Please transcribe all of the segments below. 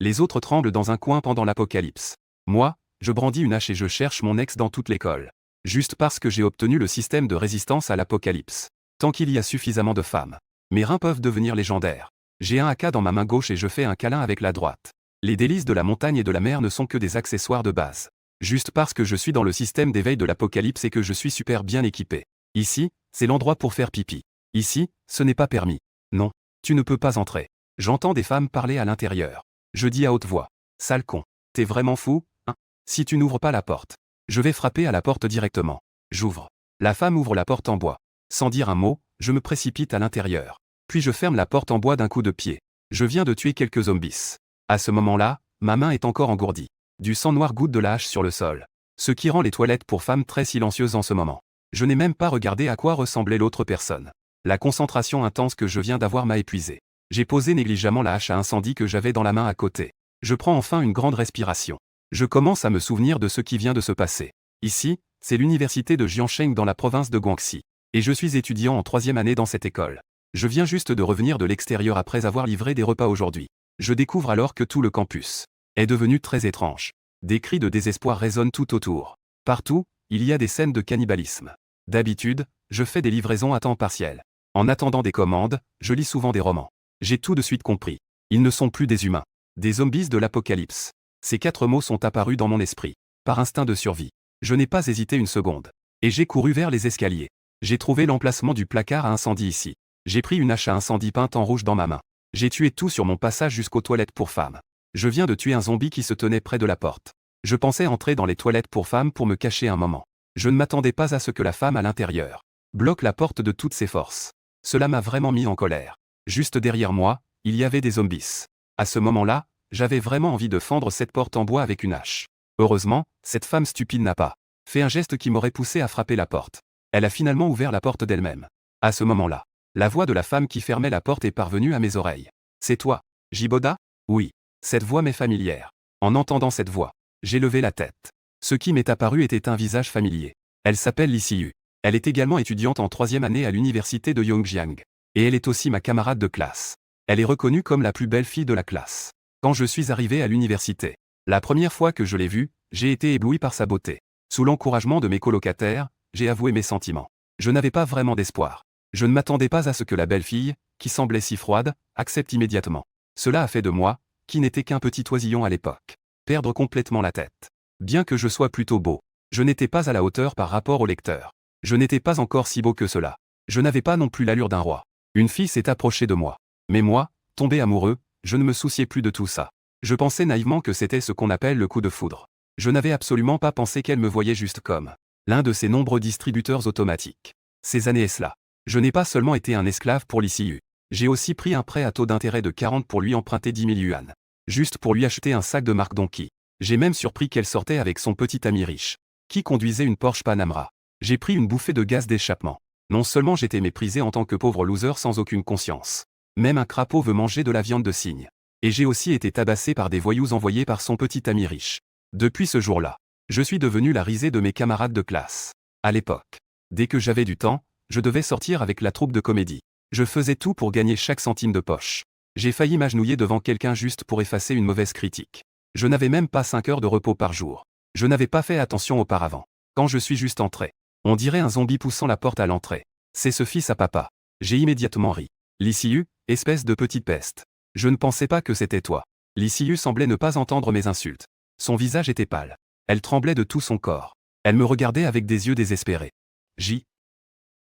Les autres tremblent dans un coin pendant l'apocalypse. Moi, je brandis une hache et je cherche mon ex dans toute l'école. Juste parce que j'ai obtenu le système de résistance à l'apocalypse. Tant qu'il y a suffisamment de femmes, mes reins peuvent devenir légendaires. J'ai un AK dans ma main gauche et je fais un câlin avec la droite. Les délices de la montagne et de la mer ne sont que des accessoires de base. Juste parce que je suis dans le système d'éveil de l'apocalypse et que je suis super bien équipé. Ici, c'est l'endroit pour faire pipi. Ici, ce n'est pas permis. Non, tu ne peux pas entrer. J'entends des femmes parler à l'intérieur. Je dis à haute voix. Sale con. T'es vraiment fou, hein? Si tu n'ouvres pas la porte, je vais frapper à la porte directement. J'ouvre. La femme ouvre la porte en bois. Sans dire un mot, je me précipite à l'intérieur. Puis je ferme la porte en bois d'un coup de pied. Je viens de tuer quelques zombies. À ce moment-là, ma main est encore engourdie. Du sang noir goutte de la hache sur le sol. Ce qui rend les toilettes pour femmes très silencieuses en ce moment. Je n'ai même pas regardé à quoi ressemblait l'autre personne. La concentration intense que je viens d'avoir m'a épuisé. J'ai posé négligemment la hache à incendie que j'avais dans la main à côté. Je prends enfin une grande respiration. Je commence à me souvenir de ce qui vient de se passer. Ici, c'est l'université de Jiangsheng dans la province de Guangxi. Et je suis étudiant en 3e année dans cette école. Je viens juste de revenir de l'extérieur après avoir livré des repas aujourd'hui. Je découvre alors que tout le campus est devenu très étrange. Des cris de désespoir résonnent tout autour. Partout, il y a des scènes de cannibalisme. D'habitude, je fais des livraisons à temps partiel. En attendant des commandes, je lis souvent des romans. J'ai tout de suite compris. Ils ne sont plus des humains. Des zombies de l'apocalypse. Ces 4 mots sont apparus dans mon esprit. Par instinct de survie. Je n'ai pas hésité une seconde. Et j'ai couru vers les escaliers. J'ai trouvé l'emplacement du placard à incendie ici. J'ai pris une hache à incendie peinte en rouge dans ma main. J'ai tué tout sur mon passage jusqu'aux toilettes pour femmes. Je viens de tuer un zombie qui se tenait près de la porte. Je pensais entrer dans les toilettes pour femmes pour me cacher un moment. Je ne m'attendais pas à ce que la femme à l'intérieur bloque la porte de toutes ses forces. Cela m'a vraiment mis en colère. Juste derrière moi, il y avait des zombies. À ce moment-là, j'avais vraiment envie de fendre cette porte en bois avec une hache. Heureusement, cette femme stupide n'a pas fait un geste qui m'aurait poussé à frapper la porte. Elle a finalement ouvert la porte d'elle-même. À ce moment-là, la voix de la femme qui fermait la porte est parvenue à mes oreilles. C'est toi, Jiboda? Oui. Cette voix m'est familière. En entendant cette voix, j'ai levé la tête. Ce qui m'est apparu était un visage familier. Elle s'appelle Li Siyu. Elle est également étudiante en 3e année à l'université de Yongjiang. Et elle est aussi ma camarade de classe. Elle est reconnue comme la plus belle fille de la classe. Quand je suis arrivé à l'université, la première fois que je l'ai vue, j'ai été ébloui par sa beauté. Sous l'encouragement de mes colocataires, j'ai avoué mes sentiments. Je n'avais pas vraiment d'espoir. Je ne m'attendais pas à ce que la belle fille, qui semblait si froide, accepte immédiatement. Cela a fait de moi, qui n'était qu'un petit oisillon à l'époque, perdre complètement la tête. Bien que je sois plutôt beau, je n'étais pas à la hauteur par rapport au lecteur. Je n'étais pas encore si beau que cela. Je n'avais pas non plus l'allure d'un roi. Une fille s'est approchée de moi. Mais moi, tombé amoureux, je ne me souciais plus de tout ça. Je pensais naïvement que c'était ce qu'on appelle le coup de foudre. Je n'avais absolument pas pensé qu'elle me voyait juste comme l'un de ces nombreux distributeurs automatiques. Ces années est-ce là. Je n'ai pas seulement été un esclave pour Li Siyu. J'ai aussi pris un prêt à taux d'intérêt de 40 pour lui emprunter 10 000 yuan. Juste pour lui acheter un sac de marque Donkey. J'ai même surpris qu'elle sortait avec son petit ami riche, qui conduisait une Porsche Panamera. J'ai pris une bouffée de gaz d'échappement. Non seulement j'étais méprisé en tant que pauvre loser sans aucune conscience. Même un crapaud veut manger de la viande de cygne. Et j'ai aussi été tabassé par des voyous envoyés par son petit ami riche. Depuis ce jour-là, je suis devenu la risée de mes camarades de classe. À l'époque, dès que j'avais du temps, je devais sortir avec la troupe de comédie. Je faisais tout pour gagner chaque centime de poche. J'ai failli m'agenouiller devant quelqu'un juste pour effacer une mauvaise critique. Je n'avais même pas 5 heures de repos par jour. Je n'avais pas fait attention auparavant. Quand je suis juste entré, on dirait un zombie poussant la porte à l'entrée. C'est ce fils à papa. J'ai immédiatement ri. Li Siyu, espèce de petite peste. Je ne pensais pas que c'était toi. Li Siyu semblait ne pas entendre mes insultes. Son visage était pâle. Elle tremblait de tout son corps. Elle me regardait avec des yeux désespérés.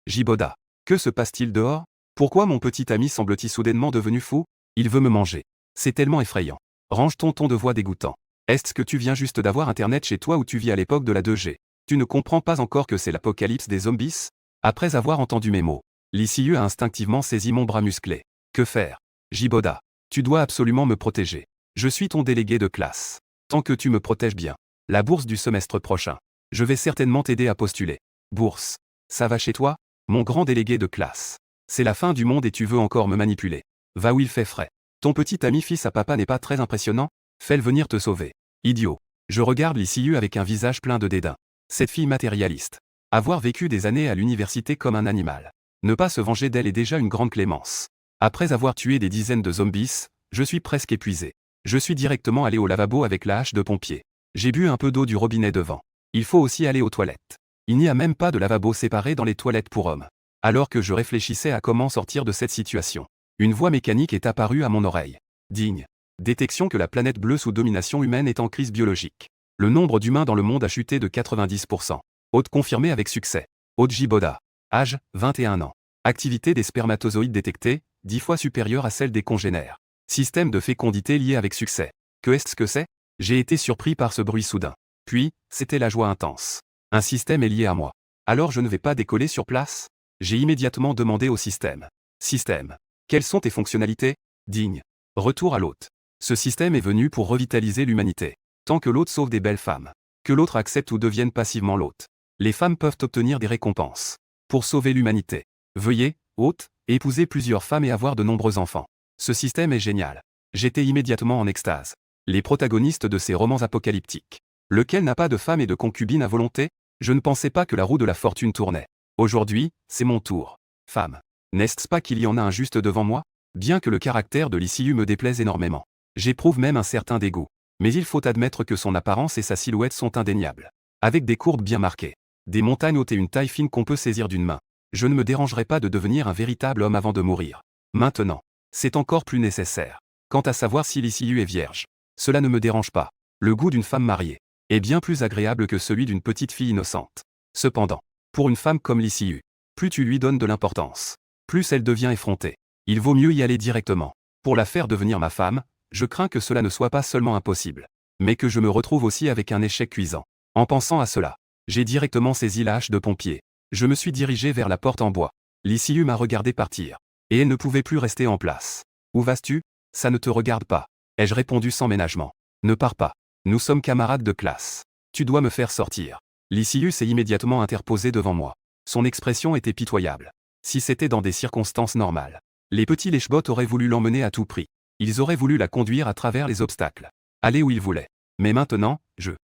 Jiboda. Que se passe-t-il dehors? Pourquoi mon petit ami semble-t-il soudainement devenu fou? Il veut me manger. C'est tellement effrayant. Range ton ton de voix dégoûtant. Est-ce que tu viens juste d'avoir internet chez toi ou tu vis à l'époque de la 2G? Tu ne comprends pas encore que c'est l'apocalypse des zombies? Après avoir entendu mes mots, Li Siyu a instinctivement saisi mon bras musclé. Que faire? Jiboda. Tu dois absolument me protéger. Je suis ton délégué de classe. Tant que tu me protèges bien. La bourse du semestre prochain. Je vais certainement t'aider à postuler. Bourse. Ça va chez toi? Mon grand délégué de classe. C'est la fin du monde et tu veux encore me manipuler. Va où il fait frais. Ton petit ami fils à papa n'est pas très impressionnant? Fais-le venir te sauver. Idiot. Je regarde Li Siyu avec un visage plein de dédain. Cette fille matérialiste. Avoir vécu des années à l'université comme un animal. Ne pas se venger d'elle est déjà une grande clémence. Après avoir tué des dizaines de zombies, je suis presque épuisé. Je suis directement allé au lavabo avec la hache de pompier. J'ai bu un peu d'eau du robinet devant. Il faut aussi aller aux toilettes. Il n'y a même pas de lavabo séparé dans les toilettes pour hommes. Alors que je réfléchissais à comment sortir de cette situation, une voix mécanique est apparue à mon oreille. Digne. Détection que la planète bleue sous domination humaine est en crise biologique. Le nombre d'humains dans le monde a chuté de 90%. Hôte confirmé avec succès. Hôte Jiboda. Âge, 21 ans. Activité des spermatozoïdes détectée, 10 fois supérieure à celle des congénères. Système de fécondité lié avec succès. Que est-ce que c'est? J'ai été surpris par ce bruit soudain. Puis, c'était la joie intense. Un système est lié à moi. Alors je ne vais pas décoller sur place? J'ai immédiatement demandé au système. Système. Quelles sont tes fonctionnalités? Digne. Retour à l'hôte. Ce système est venu pour revitaliser l'humanité. Tant que l'hôte sauve des belles femmes. Que l'autre accepte ou devienne passivement l'hôte. Les femmes peuvent obtenir des récompenses. Pour sauver l'humanité. Veuillez, hôte, épouser plusieurs femmes et avoir de nombreux enfants. Ce système est génial. J'étais immédiatement en extase. Les protagonistes de ces romans apocalyptiques. Lequel n'a pas de femme et de concubine à volonté? Je ne pensais pas que la roue de la fortune tournait. Aujourd'hui, c'est mon tour. Femme. N'est-ce pas qu'il y en a un juste devant moi? Bien que le caractère de l'ICU me déplaise énormément. J'éprouve même un certain dégoût. Mais il faut admettre que son apparence et sa silhouette sont indéniables. Avec des courbes bien marquées. Des montagnes hautes et une taille fine qu'on peut saisir d'une main. Je ne me dérangerai pas de devenir un véritable homme avant de mourir. Maintenant. C'est encore plus nécessaire. Quant à savoir si l'ICU est vierge. Cela ne me dérange pas. Le goût d'une femme mariée est bien plus agréable que celui d'une petite fille innocente. Cependant, pour une femme comme l'ICU, plus tu lui donnes de l'importance, plus elle devient effrontée. Il vaut mieux y aller directement. Pour la faire devenir ma femme, je crains que cela ne soit pas seulement impossible, mais que je me retrouve aussi avec un échec cuisant. En pensant à cela, j'ai directement saisi la hache de pompier. Je me suis dirigé vers la porte en bois. L'ICU m'a regardé partir. Et elle ne pouvait plus rester en place. Où vas-tu? Ça ne te regarde pas. Ai-je répondu sans ménagement. Ne pars pas. Nous sommes camarades de classe. Tu dois me faire sortir. L'ICU s'est immédiatement interposé devant moi. Son expression était pitoyable. Si c'était dans des circonstances normales, les petits lèche-bottes auraient voulu l'emmener à tout prix. Ils auraient voulu la conduire à travers les obstacles. Aller où ils voulaient. Mais maintenant,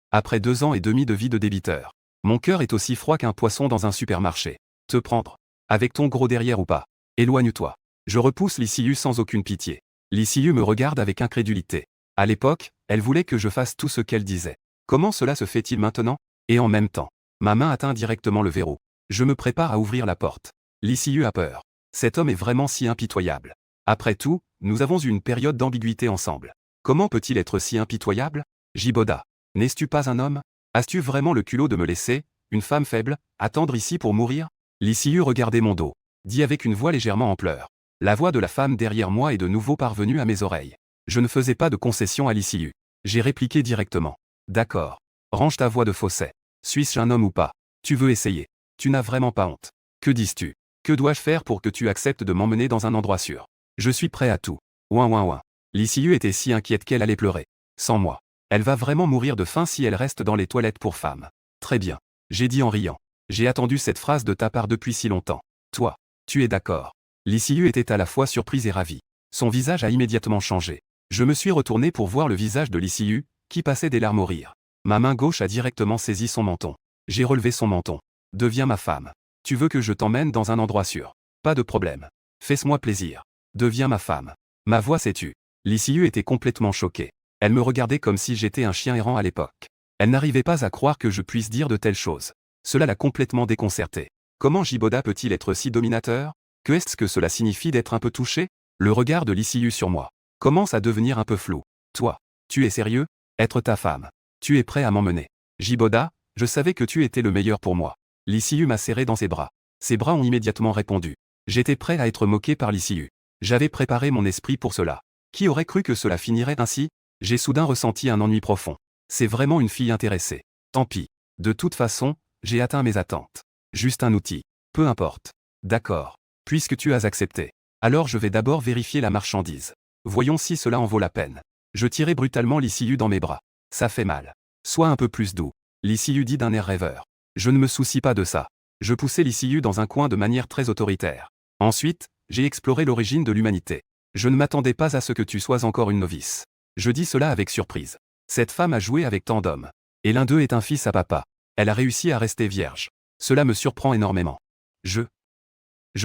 après 2 ans et demi de vie de débiteur, mon cœur est aussi froid qu'un poisson dans un supermarché. Te prendre. Avec ton gros derrière ou pas. Éloigne-toi. Je repousse l'ICU sans aucune pitié. L'ICU me regarde avec incrédulité. À l'époque, elle voulait que je fasse tout ce qu'elle disait. Comment cela se fait-il maintenant? Et en même temps, ma main atteint directement le verrou. Je me prépare à ouvrir la porte. L'ICU a peur. Cet homme est vraiment si impitoyable. Après tout, nous avons eu une période d'ambiguïté ensemble. Comment peut-il être si impitoyable? Jiboda. N'es-tu pas un homme? As-tu vraiment le culot de me laisser, une femme faible, attendre ici pour mourir? L'ICU regardait mon dos. Dit avec une voix légèrement en pleurs. La voix de la femme derrière moi est de nouveau parvenue à mes oreilles. Je ne faisais pas de concession à l'ICU. J'ai répliqué directement. D'accord. Range ta voix de fausset. Suis-je un homme ou pas? Tu veux essayer? Tu n'as vraiment pas honte. Que dis-tu? Que dois-je faire pour que tu acceptes de m'emmener dans un endroit sûr? Je suis prêt à tout. Ouin ouin ouin. L'ICU était si inquiète qu'elle allait pleurer. Sans moi. Elle va vraiment mourir de faim si elle reste dans les toilettes pour femmes. Très bien. J'ai dit en riant. J'ai attendu cette phrase de ta part depuis si longtemps. Toi, tu es d'accord. L'ICU était à la fois surprise et ravie. Son visage a immédiatement changé. Je me suis retourné pour voir le visage de l'ICU, qui passait des larmes au rire. Ma main gauche a directement saisi son menton. J'ai relevé son menton. Deviens ma femme. Tu veux que je t'emmène dans un endroit sûr? Pas de problème. Fais-moi plaisir. Deviens ma femme. Ma voix s'est tue. L'ICU était complètement choquée. Elle me regardait comme si j'étais un chien errant à l'époque. Elle n'arrivait pas à croire que je puisse dire de telles choses. Cela l'a complètement déconcertée. Comment Jiboda peut-il être si dominateur? Que est-ce que cela signifie d'être un peu touché? Le regard de l'ICU sur moi commence à devenir un peu flou. Toi, tu es sérieux? Être ta femme. Tu es prêt à m'emmener? Jiboda, je savais que tu étais le meilleur pour moi. L'ICU m'a serré dans ses bras. Ses bras ont immédiatement répondu. J'étais prêt à être moqué par l'ICU. J'avais préparé mon esprit pour cela. Qui aurait cru que cela finirait ainsi? J'ai soudain ressenti un ennui profond. C'est vraiment une fille intéressée. Tant pis. De toute façon, j'ai atteint mes attentes. Juste un outil. Peu importe. D'accord. Puisque tu as accepté. Alors je vais d'abord vérifier la marchandise. Voyons si cela en vaut la peine. Je tirai brutalement l'ICU dans mes bras. Ça fait mal. Sois un peu plus doux. L'ICU dit d'un air rêveur. Je ne me soucie pas de ça. Je poussai l'ICU dans un coin de manière très autoritaire. Ensuite, j'ai exploré l'origine de l'humanité. Je ne m'attendais pas à ce que tu sois encore une novice. Je dis cela avec surprise. Cette femme a joué avec tant d'hommes. Et l'un d'eux est un fils à papa. Elle a réussi à rester vierge. Cela me surprend énormément. Je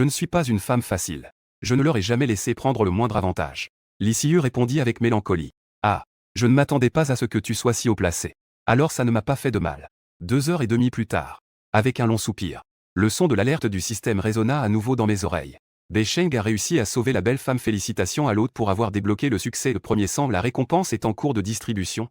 ne suis pas une femme facile. Je ne leur ai jamais laissé prendre le moindre avantage. L'ICU répondit avec mélancolie. Ah, je ne m'attendais pas à ce que tu sois si haut placé. Alors ça ne m'a pas fait de mal. 2 heures et demie plus tard. Avec un long soupir. Le son de l'alerte du système résonna à nouveau dans mes oreilles. Beisheng a réussi à sauver la belle femme. Félicitations à l'hôte pour avoir débloqué le succès. Le premier sang. La récompense est en cours de distribution.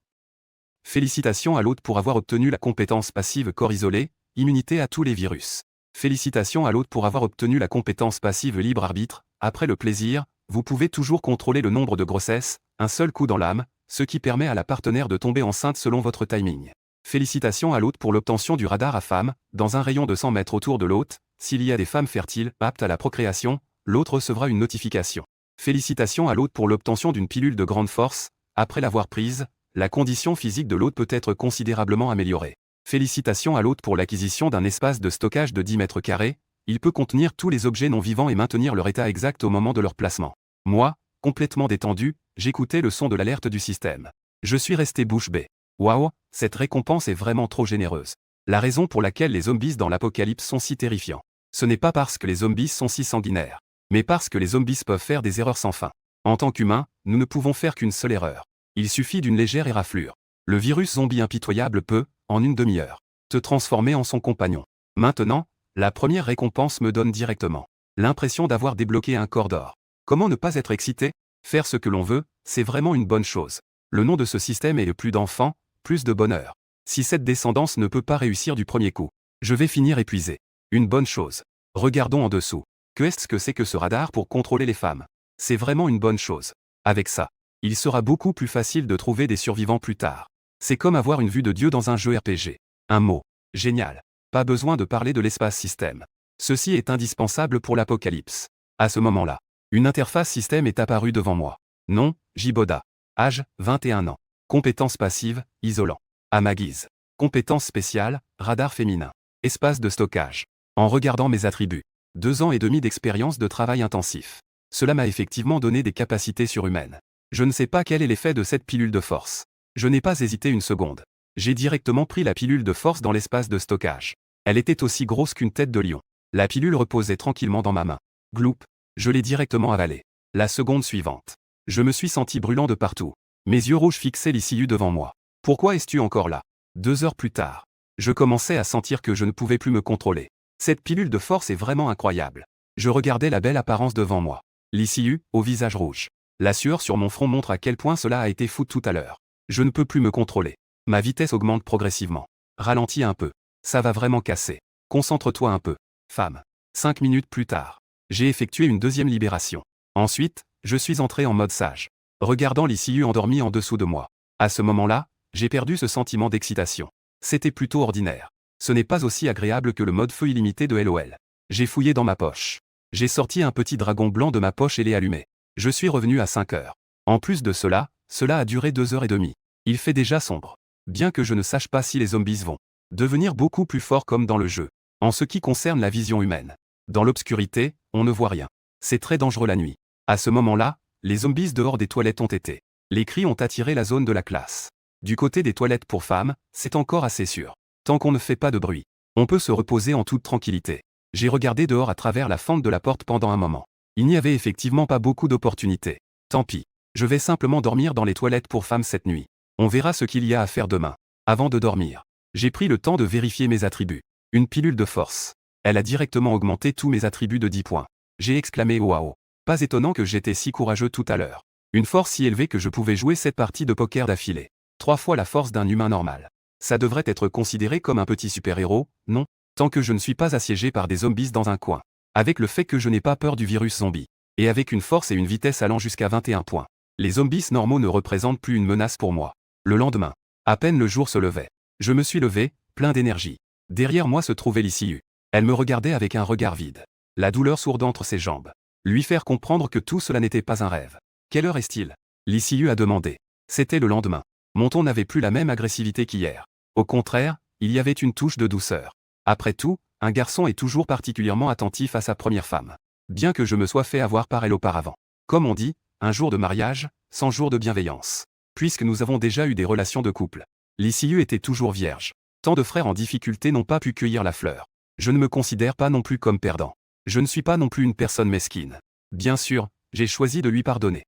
Félicitations à l'hôte pour avoir obtenu la compétence passive corps isolé, immunité à tous les virus. Félicitations à l'hôte pour avoir obtenu la compétence passive libre arbitre. Après le plaisir, vous pouvez toujours contrôler le nombre de grossesses, un seul coup dans l'âme, ce qui permet à la partenaire de tomber enceinte selon votre timing. Félicitations à l'hôte pour l'obtention du radar à femmes, dans un rayon de 100 mètres autour de l'hôte. S'il y a des femmes fertiles, aptes à la procréation, l'hôte recevra une notification. Félicitations à l'hôte pour l'obtention d'une pilule de grande force. Après l'avoir prise, la condition physique de l'hôte peut être considérablement améliorée. Félicitations à l'hôte pour l'acquisition d'un espace de stockage de 10 mètres carrés. Il peut contenir tous les objets non vivants et maintenir leur état exact au moment de leur placement. Moi, complètement détendu, j'écoutais le son de l'alerte du système. Je suis resté bouche bée. Waouh, cette récompense est vraiment trop généreuse. La raison pour laquelle les zombies dans l'apocalypse sont si terrifiants. Ce n'est pas parce que les zombies sont si sanguinaires, mais parce que les zombies peuvent faire des erreurs sans fin. En tant qu'humains, nous ne pouvons faire qu'une seule erreur. Il suffit d'une légère éraflure. Le virus zombie impitoyable peut, en une demi-heure, te transformer en son compagnon. Maintenant, la première récompense me donne directement l'impression d'avoir débloqué un corps d'or. Comment ne pas être excité? Faire ce que l'on veut, c'est vraiment une bonne chose. Le nom de ce système est le plus d'enfants, plus de bonheur. Si cette descendance ne peut pas réussir du premier coup, je vais finir épuisé. Une bonne chose. Regardons en dessous. Qu'est-ce que c'est que ce radar pour contrôler les femmes? C'est vraiment une bonne chose. Avec ça, il sera beaucoup plus facile de trouver des survivants plus tard. C'est comme avoir une vue de Dieu dans un jeu RPG. Un mot. Génial. Pas besoin de parler de l'espace système. Ceci est indispensable pour l'apocalypse. À ce moment-là, une interface système est apparue devant moi. Nom, Jiboda. Âge, 21 ans. Compétences passives, isolant. À ma guise. Compétences spéciales, radar féminin. Espace de stockage. En regardant mes attributs. 2 ans et demi d'expérience de travail intensif. Cela m'a effectivement donné des capacités surhumaines. Je ne sais pas quel est l'effet de cette pilule de force. Je n'ai pas hésité une seconde. J'ai directement pris la pilule de force dans l'espace de stockage. Elle était aussi grosse qu'une tête de lion. La pilule reposait tranquillement dans ma main. Gloup. Je l'ai directement avalée. La seconde suivante. Je me suis senti brûlant de partout. Mes yeux rouges fixaient l'ICU devant moi. Pourquoi es-tu encore là? 2 heures plus tard. Je commençais à sentir que je ne pouvais plus me contrôler. Cette pilule de force est vraiment incroyable. Je regardais la belle apparence devant moi. L'ICU, au visage rouge. La sueur sur mon front montre à quel point cela a été fou tout à l'heure. Je ne peux plus me contrôler. Ma vitesse augmente progressivement. Ralentis un peu. Ça va vraiment casser. Concentre-toi un peu. Femme. 5 minutes plus tard. J'ai effectué une deuxième libération. Ensuite, je suis entré en mode sage. Regardant l'ICU endormi en dessous de moi. À ce moment-là, j'ai perdu ce sentiment d'excitation. C'était plutôt ordinaire. Ce n'est pas aussi agréable que le mode feu illimité de LOL. J'ai fouillé dans ma poche. J'ai sorti un petit dragon blanc de ma poche et l'ai allumé. Je suis revenu à 5 heures. En plus de cela a duré 2 heures et demie. Il fait déjà sombre. Bien que je ne sache pas si les zombies vont devenir beaucoup plus forts comme dans le jeu. En ce qui concerne la vision humaine. Dans l'obscurité, on ne voit rien. C'est très dangereux la nuit. À ce moment-là, les zombies dehors des toilettes ont été. Les cris ont attiré la zone de la classe. Du côté des toilettes pour femmes, c'est encore assez sûr. Tant qu'on ne fait pas de bruit, on peut se reposer en toute tranquillité. J'ai regardé dehors à travers la fente de la porte pendant un moment. Il n'y avait effectivement pas beaucoup d'opportunités. Tant pis. Je vais simplement dormir dans les toilettes pour femmes cette nuit. On verra ce qu'il y a à faire demain. Avant de dormir, j'ai pris le temps de vérifier mes attributs. Une pilule de force. Elle a directement augmenté tous mes attributs de 10 points. J'ai exclamé waouh. Pas étonnant que j'étais si courageux tout à l'heure. Une force si élevée que je pouvais jouer cette partie de poker d'affilée. 3 fois la force d'un humain normal. Ça devrait être considéré comme un petit super-héros, non? Tant que je ne suis pas assiégé par des zombies dans un coin. Avec le fait que je n'ai pas peur du virus zombie. Et avec une force et une vitesse allant jusqu'à 21 points. Les zombies normaux ne représentent plus une menace pour moi. Le lendemain, à peine le jour se levait. Je me suis levé, plein d'énergie. Derrière moi se trouvait l'ICU. Elle me regardait avec un regard vide. La douleur sourde entre ses jambes. Lui faire comprendre que tout cela n'était pas un rêve. Quelle heure est-il? L'ICU a demandé. C'était le lendemain. Mon ton n'avait plus la même agressivité qu'hier. Au contraire, il y avait une touche de douceur. Après tout, un garçon est toujours particulièrement attentif à sa première femme. Bien que je me sois fait avoir par elle auparavant. Comme on dit, un jour de mariage, 100 jours de bienveillance. Puisque nous avons déjà eu des relations de couple. L'ICU était toujours vierge. Tant de frères en difficulté n'ont pas pu cueillir la fleur. Je ne me considère pas non plus comme perdant. Je ne suis pas non plus une personne mesquine. Bien sûr, j'ai choisi de lui pardonner.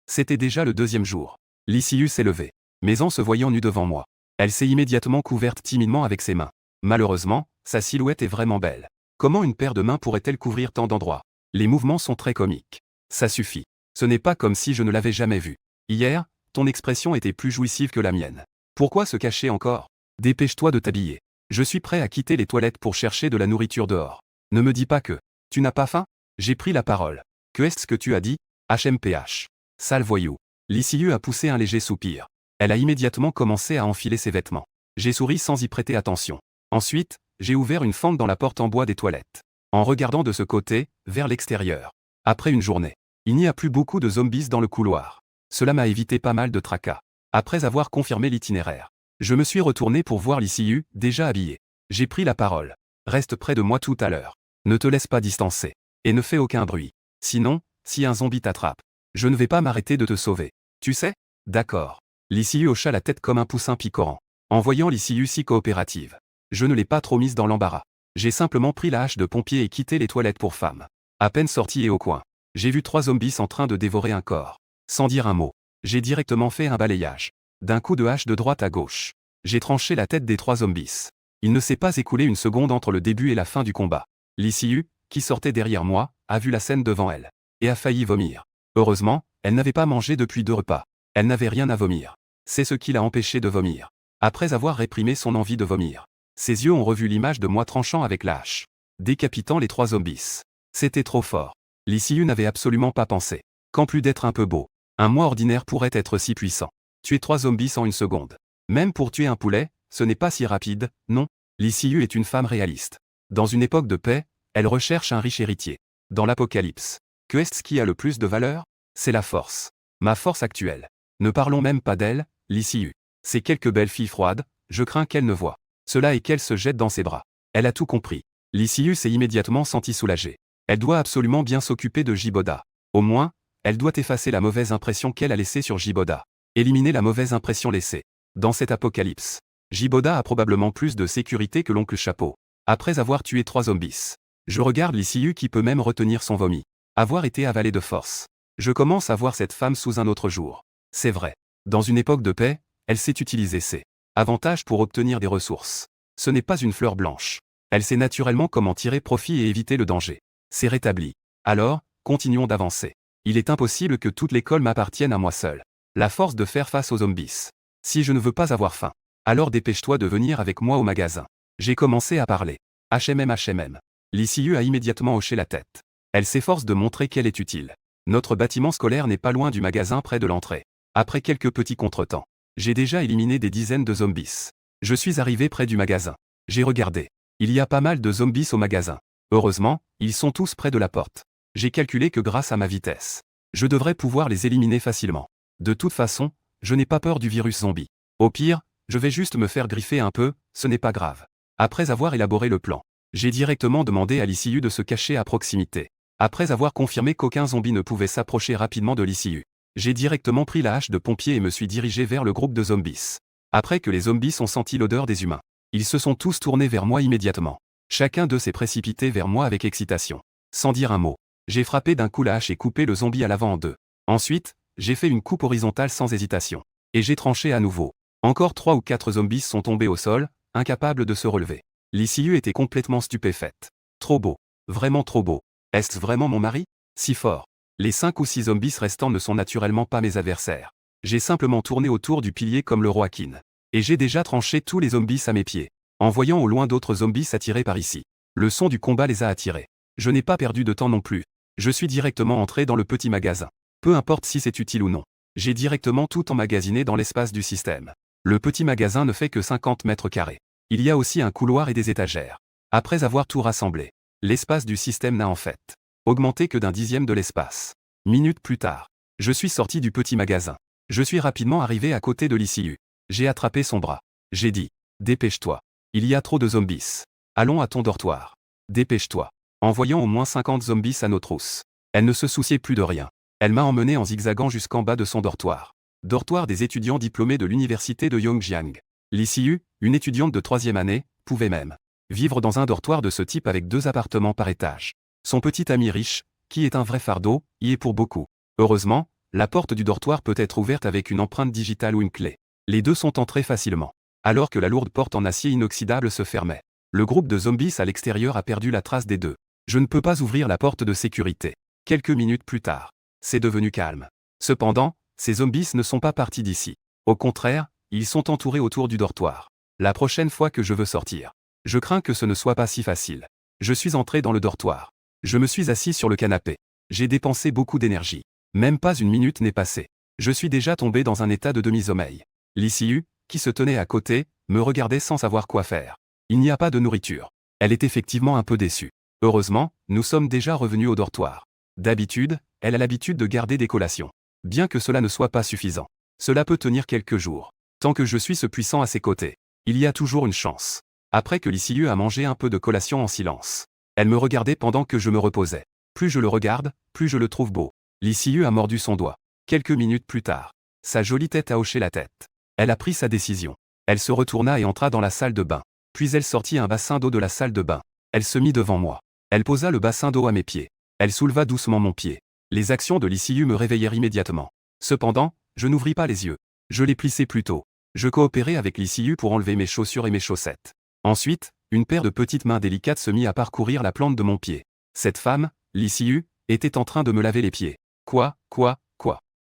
C'était déjà le deuxième jour. L'ICU s'est levée. Mais en se voyant nue devant moi, elle s'est immédiatement couverte timidement avec ses mains. Malheureusement, sa silhouette est vraiment belle. Comment une paire de mains pourrait-elle couvrir tant d'endroits? Les mouvements sont très comiques. Ça suffit. Ce n'est pas comme si je ne l'avais jamais vue. Hier, ton expression était plus jouissive que la mienne. Pourquoi se cacher encore? Dépêche-toi de t'habiller. Je suis prêt à quitter les toilettes pour chercher de la nourriture dehors. Ne me dis pas que tu n'as pas faim? J'ai pris la parole. Que est-ce que tu as dit? HMPH. Sale voyou. L'ICU a poussé un léger soupir. Elle a immédiatement commencé à enfiler ses vêtements. J'ai souri sans y prêter attention. Ensuite, j'ai ouvert une fente dans la porte en bois des toilettes. En regardant de ce côté, vers l'extérieur. Après une journée, il n'y a plus beaucoup de zombies dans le couloir. Cela m'a évité pas mal de tracas. Après avoir confirmé l'itinéraire, je me suis retourné pour voir l'ICU, déjà habillé. J'ai pris la parole. Reste près de moi tout à l'heure. Ne te laisse pas distancer. Et ne fais aucun bruit. Sinon, si un zombie t'attrape, je ne vais pas m'arrêter de te sauver. Tu sais? D'accord. L'ICU hocha la tête comme un poussin picorant. En voyant l'ICU si coopérative, je ne l'ai pas trop mise dans l'embarras. J'ai simplement pris la hache de pompier et quitté les toilettes pour femmes. À peine sorti et au coin, j'ai vu 3 zombies en train de dévorer un corps. Sans dire un mot, j'ai directement fait un balayage. D'un coup de hache de droite à gauche, j'ai tranché la tête des 3 zombies. Il ne s'est pas écoulé une seconde entre le début et la fin du combat. L'ICU, qui sortait derrière moi, a vu la scène devant elle. Et a failli vomir. Heureusement, elle n'avait pas mangé depuis 2 repas. Elle n'avait rien à vomir. C'est ce qui l'a empêché de vomir. Après avoir réprimé son envie de vomir, ses yeux ont revu l'image de moi tranchant avec la hache, décapitant les 3 zombies. C'était trop fort. L'ICU n'avait absolument pas pensé qu'en plus d'être un peu beau, un moi ordinaire pourrait être si puissant. Tuer 3 zombies en une seconde. Même pour tuer un poulet, ce n'est pas si rapide, non. L'ICU est une femme réaliste. Dans une époque de paix, elle recherche un riche héritier. Dans l'apocalypse, que est-ce qui a le plus de valeur? C'est la force. Ma force actuelle. Ne parlons même pas d'elle, l'ICU. Ces quelques belles filles froides, je crains qu'elle ne voie cela et qu'elle se jette dans ses bras. Elle a tout compris. L'ICU s'est immédiatement sentie soulagée. Elle doit absolument bien s'occuper de Jiboda. Au moins, elle doit effacer la mauvaise impression qu'elle a laissée sur Jiboda. Éliminer la mauvaise impression laissée. Dans cet apocalypse, Jiboda a probablement plus de sécurité que l'oncle Chapeau. Après avoir tué 3 zombies, je regarde l'ICU qui peut même retenir son vomi. Avoir été avalé de force. Je commence à voir cette femme sous un autre jour. C'est vrai. Dans une époque de paix, elle sait utiliser ses avantages pour obtenir des ressources. Ce n'est pas une fleur blanche. Elle sait naturellement comment tirer profit et éviter le danger. C'est rétabli. Alors, continuons d'avancer. Il est impossible que toute l'école m'appartienne à moi seul. La force de faire face aux zombies. Si je ne veux pas avoir faim, alors dépêche-toi de venir avec moi au magasin. J'ai commencé à parler. HMM. L'ICU a immédiatement hoché la tête. Elle s'efforce de montrer qu'elle est utile. Notre bâtiment scolaire n'est pas loin du magasin près de l'entrée. Après quelques petits contretemps, j'ai déjà éliminé des dizaines de zombies. Je suis arrivé près du magasin. J'ai regardé. Il y a pas mal de zombies au magasin. Heureusement, ils sont tous près de la porte. J'ai calculé que grâce à ma vitesse, je devrais pouvoir les éliminer facilement. De toute façon, je n'ai pas peur du virus zombie. Au pire, je vais juste me faire griffer un peu, ce n'est pas grave. Après avoir élaboré le plan, j'ai directement demandé à l'ICU de se cacher à proximité. Après avoir confirmé qu'aucun zombie ne pouvait s'approcher rapidement de l'ICU, j'ai directement pris la hache de pompier et me suis dirigé vers le groupe de zombies. Après que les zombies ont senti l'odeur des humains, ils se sont tous tournés vers moi immédiatement. Chacun d'eux s'est précipité vers moi avec excitation. Sans dire un mot, j'ai frappé d'un coup la hache et coupé le zombie à l'avant en 2. Ensuite, j'ai fait une coupe horizontale sans hésitation. Et j'ai tranché à nouveau. Encore 3 ou 4 zombies sont tombés au sol, incapables de se relever. L'ICU était complètement stupéfaite. Trop beau. Vraiment trop beau. Est-ce vraiment mon mari? Si fort. Les 5 ou 6 zombies restants ne sont naturellement pas mes adversaires. J'ai simplement tourné autour du pilier comme le roi Kin. Et j'ai déjà tranché tous les zombies à mes pieds. En voyant au loin d'autres zombies s'attirer par ici. Le son du combat les a attirés. Je n'ai pas perdu de temps non plus. Je suis directement entré dans le petit magasin. Peu importe si c'est utile ou non. J'ai directement tout emmagasiné dans l'espace du système. Le petit magasin ne fait que 50 mètres carrés. Il y a aussi un couloir et des étagères. Après avoir tout rassemblé, l'espace du système n'a en fait augmenté que d'1/10 de l'espace. Minutes plus tard, je suis sorti du petit magasin. Je suis rapidement arrivé à côté de l'ICU. J'ai attrapé son bras. J'ai dit, dépêche-toi. Il y a trop de zombies. Allons à ton dortoir. Dépêche-toi. En voyant au moins 50 zombies à nos trousses, elle ne se souciait plus de rien. Elle m'a emmené en zigzagant jusqu'en bas de son dortoir. Dortoir des étudiants diplômés de l'université de Yongjiang. L'ICU, une étudiante de 3e année, pouvait même vivre dans un dortoir de ce type avec 2 appartements par étage. Son petit ami riche, qui est un vrai fardeau, y est pour beaucoup. Heureusement, La porte du dortoir peut être ouverte avec une empreinte digitale ou une clé. Les deux sont entrés facilement. Alors que la lourde porte en acier inoxydable se fermait. Le groupe de zombies à l'extérieur a perdu la trace des deux. Je ne peux pas ouvrir la porte de sécurité. Quelques minutes plus tard, c'est devenu calme. Cependant, ces zombies ne sont pas partis d'ici. Au contraire, ils sont entourés autour du dortoir. La prochaine fois que je veux sortir, je crains que ce ne soit pas si facile. Je suis entré dans le dortoir. Je me suis assis sur le canapé. J'ai dépensé beaucoup d'énergie. Même pas une minute n'est passée. Je suis déjà tombé dans un état de demi-sommeil. L'ICU, qui se tenait à côté, me regardait sans savoir quoi faire. Il n'y a pas de nourriture. Elle est effectivement un peu déçue. Heureusement, nous sommes déjà revenus au dortoir. D'habitude, elle a l'habitude de garder des collations. Bien que cela ne soit pas suffisant. Cela peut tenir quelques jours. Tant que je suis ce puissant à ses côtés, il y a toujours une chance. Après que l'ICU a mangé un peu de collation en silence, elle me regardait pendant que je me reposais. Plus je le regarde, plus je le trouve beau. L'ICU a mordu son doigt. Quelques minutes plus tard, sa jolie tête a hoché la tête. Elle a pris sa décision. Elle se retourna et entra dans la salle de bain. Puis elle sortit un bassin d'eau de la salle de bain. Elle se mit devant moi. Elle posa le bassin d'eau à mes pieds. Elle souleva doucement mon pied. Les actions de l'ICU me réveillèrent immédiatement. Cependant, je n'ouvris pas les yeux. Je les plissai plutôt. Je coopérai avec l'ICU pour enlever mes chaussures et mes chaussettes. Ensuite, une paire de petites mains délicates se mit à parcourir la plante de mon pied. Cette femme, l'ICU, était en train de me laver les pieds. Quoi.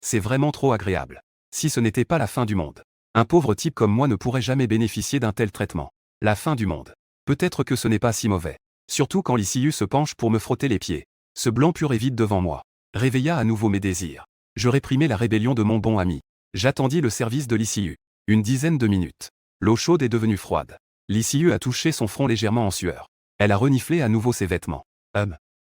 C'est vraiment trop agréable. Si ce n'était pas la fin du monde. Un pauvre type comme moi ne pourrait jamais bénéficier d'un tel traitement. La fin du monde. Peut-être que ce n'est pas si mauvais. Surtout quand l'ICU se penche pour me frotter les pieds. Ce blanc pur et vide devant moi réveilla à nouveau mes désirs. Je réprimai la rébellion de mon bon ami. J'attendis le service de l'ICU. Une dizaine de minutes. L'eau chaude est devenue froide. L'ICU a touché son front légèrement en sueur. Elle a reniflé à nouveau ses vêtements.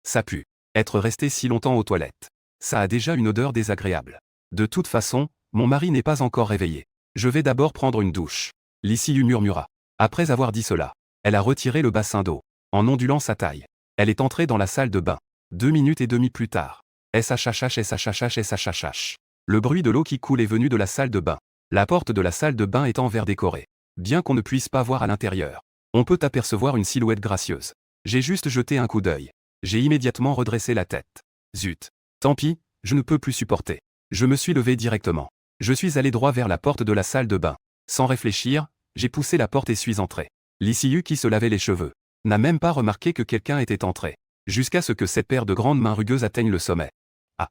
Ça pue. Être resté si longtemps aux toilettes. Ça a déjà une odeur désagréable. De toute façon, mon mari n'est pas encore réveillé. Je vais d'abord prendre une douche. L'ICU murmura. Après avoir dit cela, elle a retiré le bassin d'eau, en ondulant sa taille. Elle est entrée dans la salle de bain. 2 minutes et demie plus tard. SHH. Le bruit de l'eau qui coule est venu de la salle de bain. La porte de la salle de bain est en verre décoré. Bien qu'on ne puisse pas voir à l'intérieur, on peut apercevoir une silhouette gracieuse. J'ai juste jeté un coup d'œil. J'ai immédiatement redressé la tête. Zut. Tant pis, je ne peux plus supporter. Je me suis levé directement. Je suis allé droit vers la porte de la salle de bain. Sans réfléchir, j'ai poussé la porte et suis entré. L'ICU qui se lavait les cheveux n'a même pas remarqué que quelqu'un était entré. Jusqu'à ce que cette paire de grandes mains rugueuses atteigne le sommet. Ah.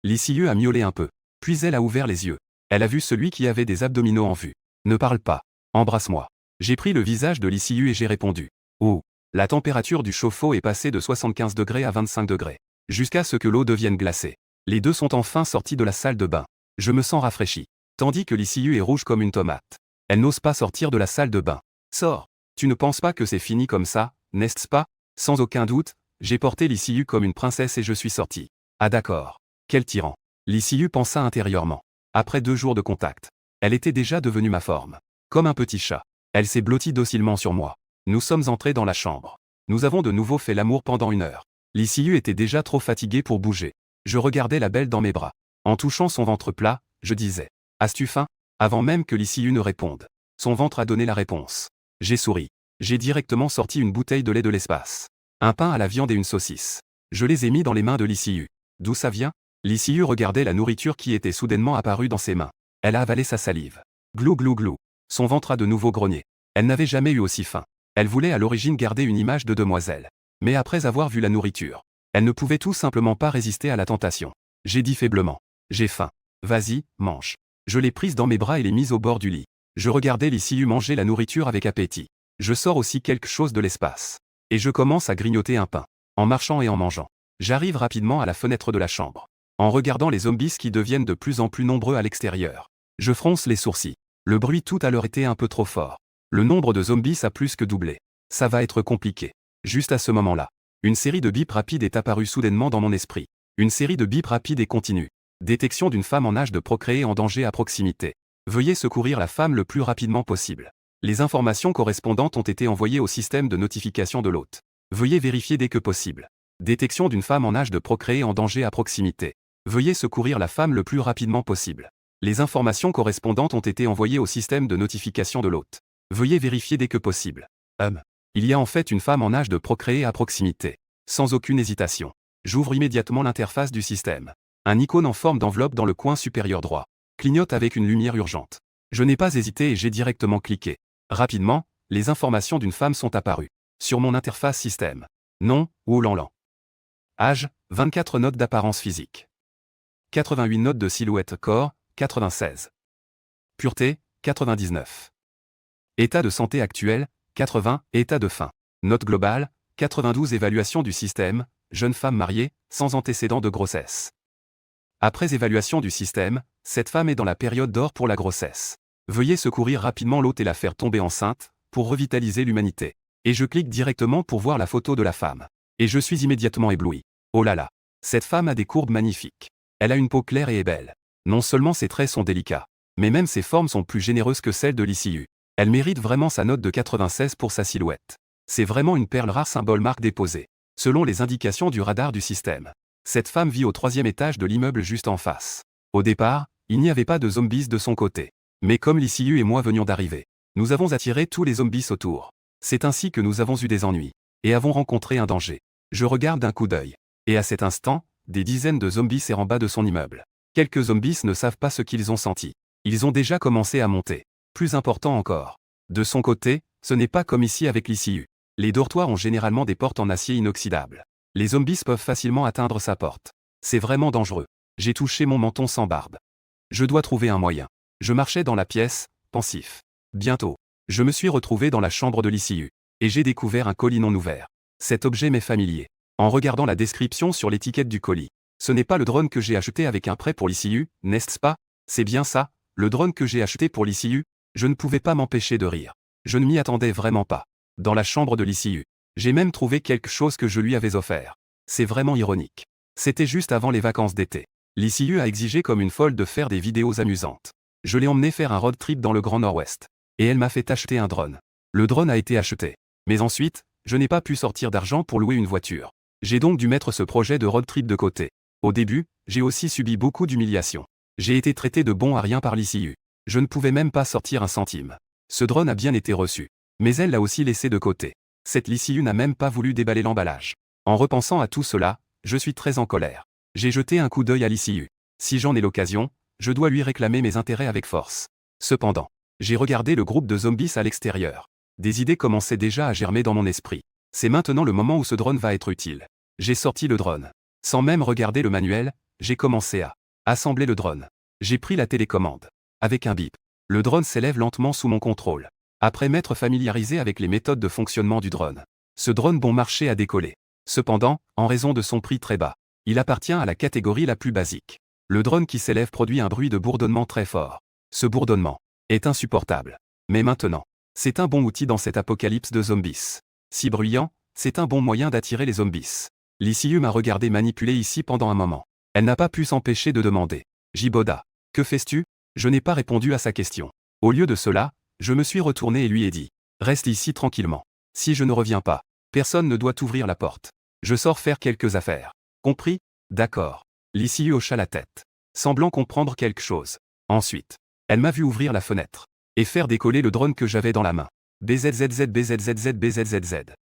L'ICU a miaulé un peu. Puis elle a ouvert les yeux. Elle a vu celui qui avait des abdominaux en vue. Ne parle pas. Embrasse-moi. J'ai pris le visage de l'ICU et j'ai répondu. Oh. La température du chauffe-eau est passée de 75 degrés à 25 degrés. Jusqu'à ce que l'eau devienne glacée. Les deux sont enfin sortis de la salle de bain. Je me sens rafraîchi. Tandis que l'ICU est rouge comme une tomate. Elle n'ose pas sortir de la salle de bain. Sors. Tu ne penses pas que c'est fini comme ça, n'est-ce pas? Sans aucun doute, j'ai porté l'ICU comme une princesse et je suis sorti. Ah d'accord. Quel tyran. L'ICU pensa intérieurement. Après 2 jours de contact, elle était déjà devenue ma forme. Comme un petit chat. Elle s'est blottie docilement sur moi. Nous sommes entrés dans la chambre. Nous avons de nouveau fait l'amour pendant 1 heure. L'ICU était déjà trop fatiguée pour bouger. Je regardais la belle dans mes bras. En touchant son ventre plat, je disais « As-tu faim ?» Avant même que l'ICU ne réponde. Son ventre a donné la réponse. J'ai souri. J'ai directement sorti une bouteille de lait de l'espace. Un pain à la viande et une saucisse. Je les ai mis dans les mains de l'ICU. D'où ça vient? L'ICU regardait la nourriture qui était soudainement apparue dans ses mains. Elle a avalé sa salive. Glou glou glou. Son ventre a de nouveau grogné. Elle n'avait jamais eu aussi faim. Elle voulait à l'origine garder une image de demoiselle. Mais après avoir vu la nourriture, elle ne pouvait tout simplement pas résister à la tentation. J'ai dit faiblement. J'ai faim. Vas-y, mange. Je l'ai prise dans mes bras et l'ai mise au bord du lit. Je regardais l'ICU manger la nourriture avec appétit. Je sors aussi quelque chose de l'espace. Et je commence à grignoter un pain. En marchant et en mangeant. J'arrive rapidement à la fenêtre de la chambre. En regardant les zombies qui deviennent de plus en plus nombreux à l'extérieur. Je fronce les sourcils. Le bruit tout à l'heure était un peu trop fort. Le nombre de zombies a plus que doublé. Ça va être compliqué. Juste à ce moment-là, une série de bips rapides est apparue soudainement dans mon esprit. Une série de bips rapides et continus. Détection d'une femme en âge de procréer en danger à proximité. Veuillez secourir la femme le plus rapidement possible. Les informations correspondantes ont été envoyées au système de notification de l'hôte. Veuillez vérifier dès que possible. Détection d'une femme en âge de procréer en danger à proximité. Veuillez secourir la femme le plus rapidement possible. Les informations correspondantes ont été envoyées au système de notification de l'hôte. Veuillez vérifier dès que possible. Il y a en fait une femme en âge de procréer à proximité. Sans aucune hésitation. J'ouvre immédiatement l'interface du système. Un icône en forme d'enveloppe dans le coin supérieur droit clignote avec une lumière urgente. Je n'ai pas hésité et j'ai directement cliqué. Rapidement, les informations d'une femme sont apparues. Sur mon interface système. Nom, Oulanlan. Âge, 24 notes d'apparence physique. 88 notes de silhouette corps, 96. Pureté, 99. État de santé actuel, 80. État de faim. Note globale, 92. Évaluation du système, jeune femme mariée, sans antécédent de grossesse. Après évaluation du système, cette femme est dans la période d'or pour la grossesse. Veuillez secourir rapidement l'hôte et la faire tomber enceinte, pour revitaliser l'humanité. Et je clique directement pour voir la photo de la femme. Et je suis immédiatement ébloui. Oh là là. Cette femme a des courbes magnifiques. Elle a une peau claire et est belle. Non seulement ses traits sont délicats, mais même ses formes sont plus généreuses que celles de l'ICU. Elle mérite vraiment sa note de 96 pour sa silhouette. C'est vraiment une perle rare, symbole marque déposée. Selon les indications du radar du système. Cette femme vit au 3e étage de l'immeuble juste en face. Au départ, il n'y avait pas de zombies de son côté. Mais comme l'ICU et moi venions d'arriver, nous avons attiré tous les zombies autour. C'est ainsi que nous avons eu des ennuis. Et avons rencontré un danger. Je regarde d'un coup d'œil. Et à cet instant, des dizaines de zombies errent en bas de son immeuble. Quelques zombies ne savent pas ce qu'ils ont senti. Ils ont déjà commencé à monter. Plus important encore. De son côté, ce n'est pas comme ici avec l'ICU. Les dortoirs ont généralement des portes en acier inoxydable. Les zombies peuvent facilement atteindre sa porte. C'est vraiment dangereux. J'ai touché mon menton sans barbe. Je dois trouver un moyen. Je marchais dans la pièce, pensif. Bientôt, je me suis retrouvé dans la chambre de l'ICU. Et j'ai découvert un colis non ouvert. Cet objet m'est familier. En regardant la description sur l'étiquette du colis. Ce n'est pas le drone que j'ai acheté avec un prêt pour l'ICU, n'est-ce pas? C'est bien ça, le drone que j'ai acheté pour l'ICU? Je ne pouvais pas m'empêcher de rire. Je ne m'y attendais vraiment pas. Dans la chambre de l'ICU. J'ai même trouvé quelque chose que je lui avais offert. C'est vraiment ironique. C'était juste avant les vacances d'été. L'ICU a exigé comme une folle de faire des vidéos amusantes. Je l'ai emmené faire un road trip dans le Grand Nord-Ouest. Et elle m'a fait acheter un drone. Le drone a été acheté. Mais ensuite, je n'ai pas pu sortir d'argent pour louer une voiture. J'ai donc dû mettre ce projet de road trip de côté. Au début, j'ai aussi subi beaucoup d'humiliations. J'ai été traité de bon à rien par l'ICU. Je ne pouvais même pas sortir un centime. Ce drone a bien été reçu. Mais elle l'a aussi laissé de côté. Cette l'ICU n'a même pas voulu déballer l'emballage. En repensant à tout cela, je suis très en colère. J'ai jeté un coup d'œil à l'ICU. Si j'en ai l'occasion, je dois lui réclamer mes intérêts avec force. Cependant, j'ai regardé le groupe de zombies à l'extérieur. Des idées commençaient déjà à germer dans mon esprit. C'est maintenant le moment où ce drone va être utile. J'ai sorti le drone. Sans même regarder le manuel, j'ai commencé à assembler le drone. J'ai pris la télécommande. Avec un bip, le drone s'élève lentement sous mon contrôle. Après m'être familiarisé avec les méthodes de fonctionnement du drone, ce drone bon marché a décollé. Cependant, en raison de son prix très bas, il appartient à la catégorie la plus basique. Le drone qui s'élève produit un bruit de bourdonnement très fort. Ce bourdonnement est insupportable. Mais maintenant, c'est un bon outil dans cette apocalypse de zombies. Si bruyant, c'est un bon moyen d'attirer les zombies. L'ICU m'a regardé manipuler ici pendant un moment. Elle n'a pas pu s'empêcher de demander. Jiboda, que fais-tu? Je n'ai pas répondu à sa question. Au lieu de cela, je me suis retourné et lui ai dit. Reste ici tranquillement. Si je ne reviens pas, personne ne doit ouvrir la porte. Je sors faire quelques affaires. Compris? D'accord. L'ICU hocha la tête, semblant comprendre quelque chose. Ensuite, elle m'a vu ouvrir la fenêtre et faire décoller le drone que j'avais dans la main. BZZZ BZZZ BZZZ.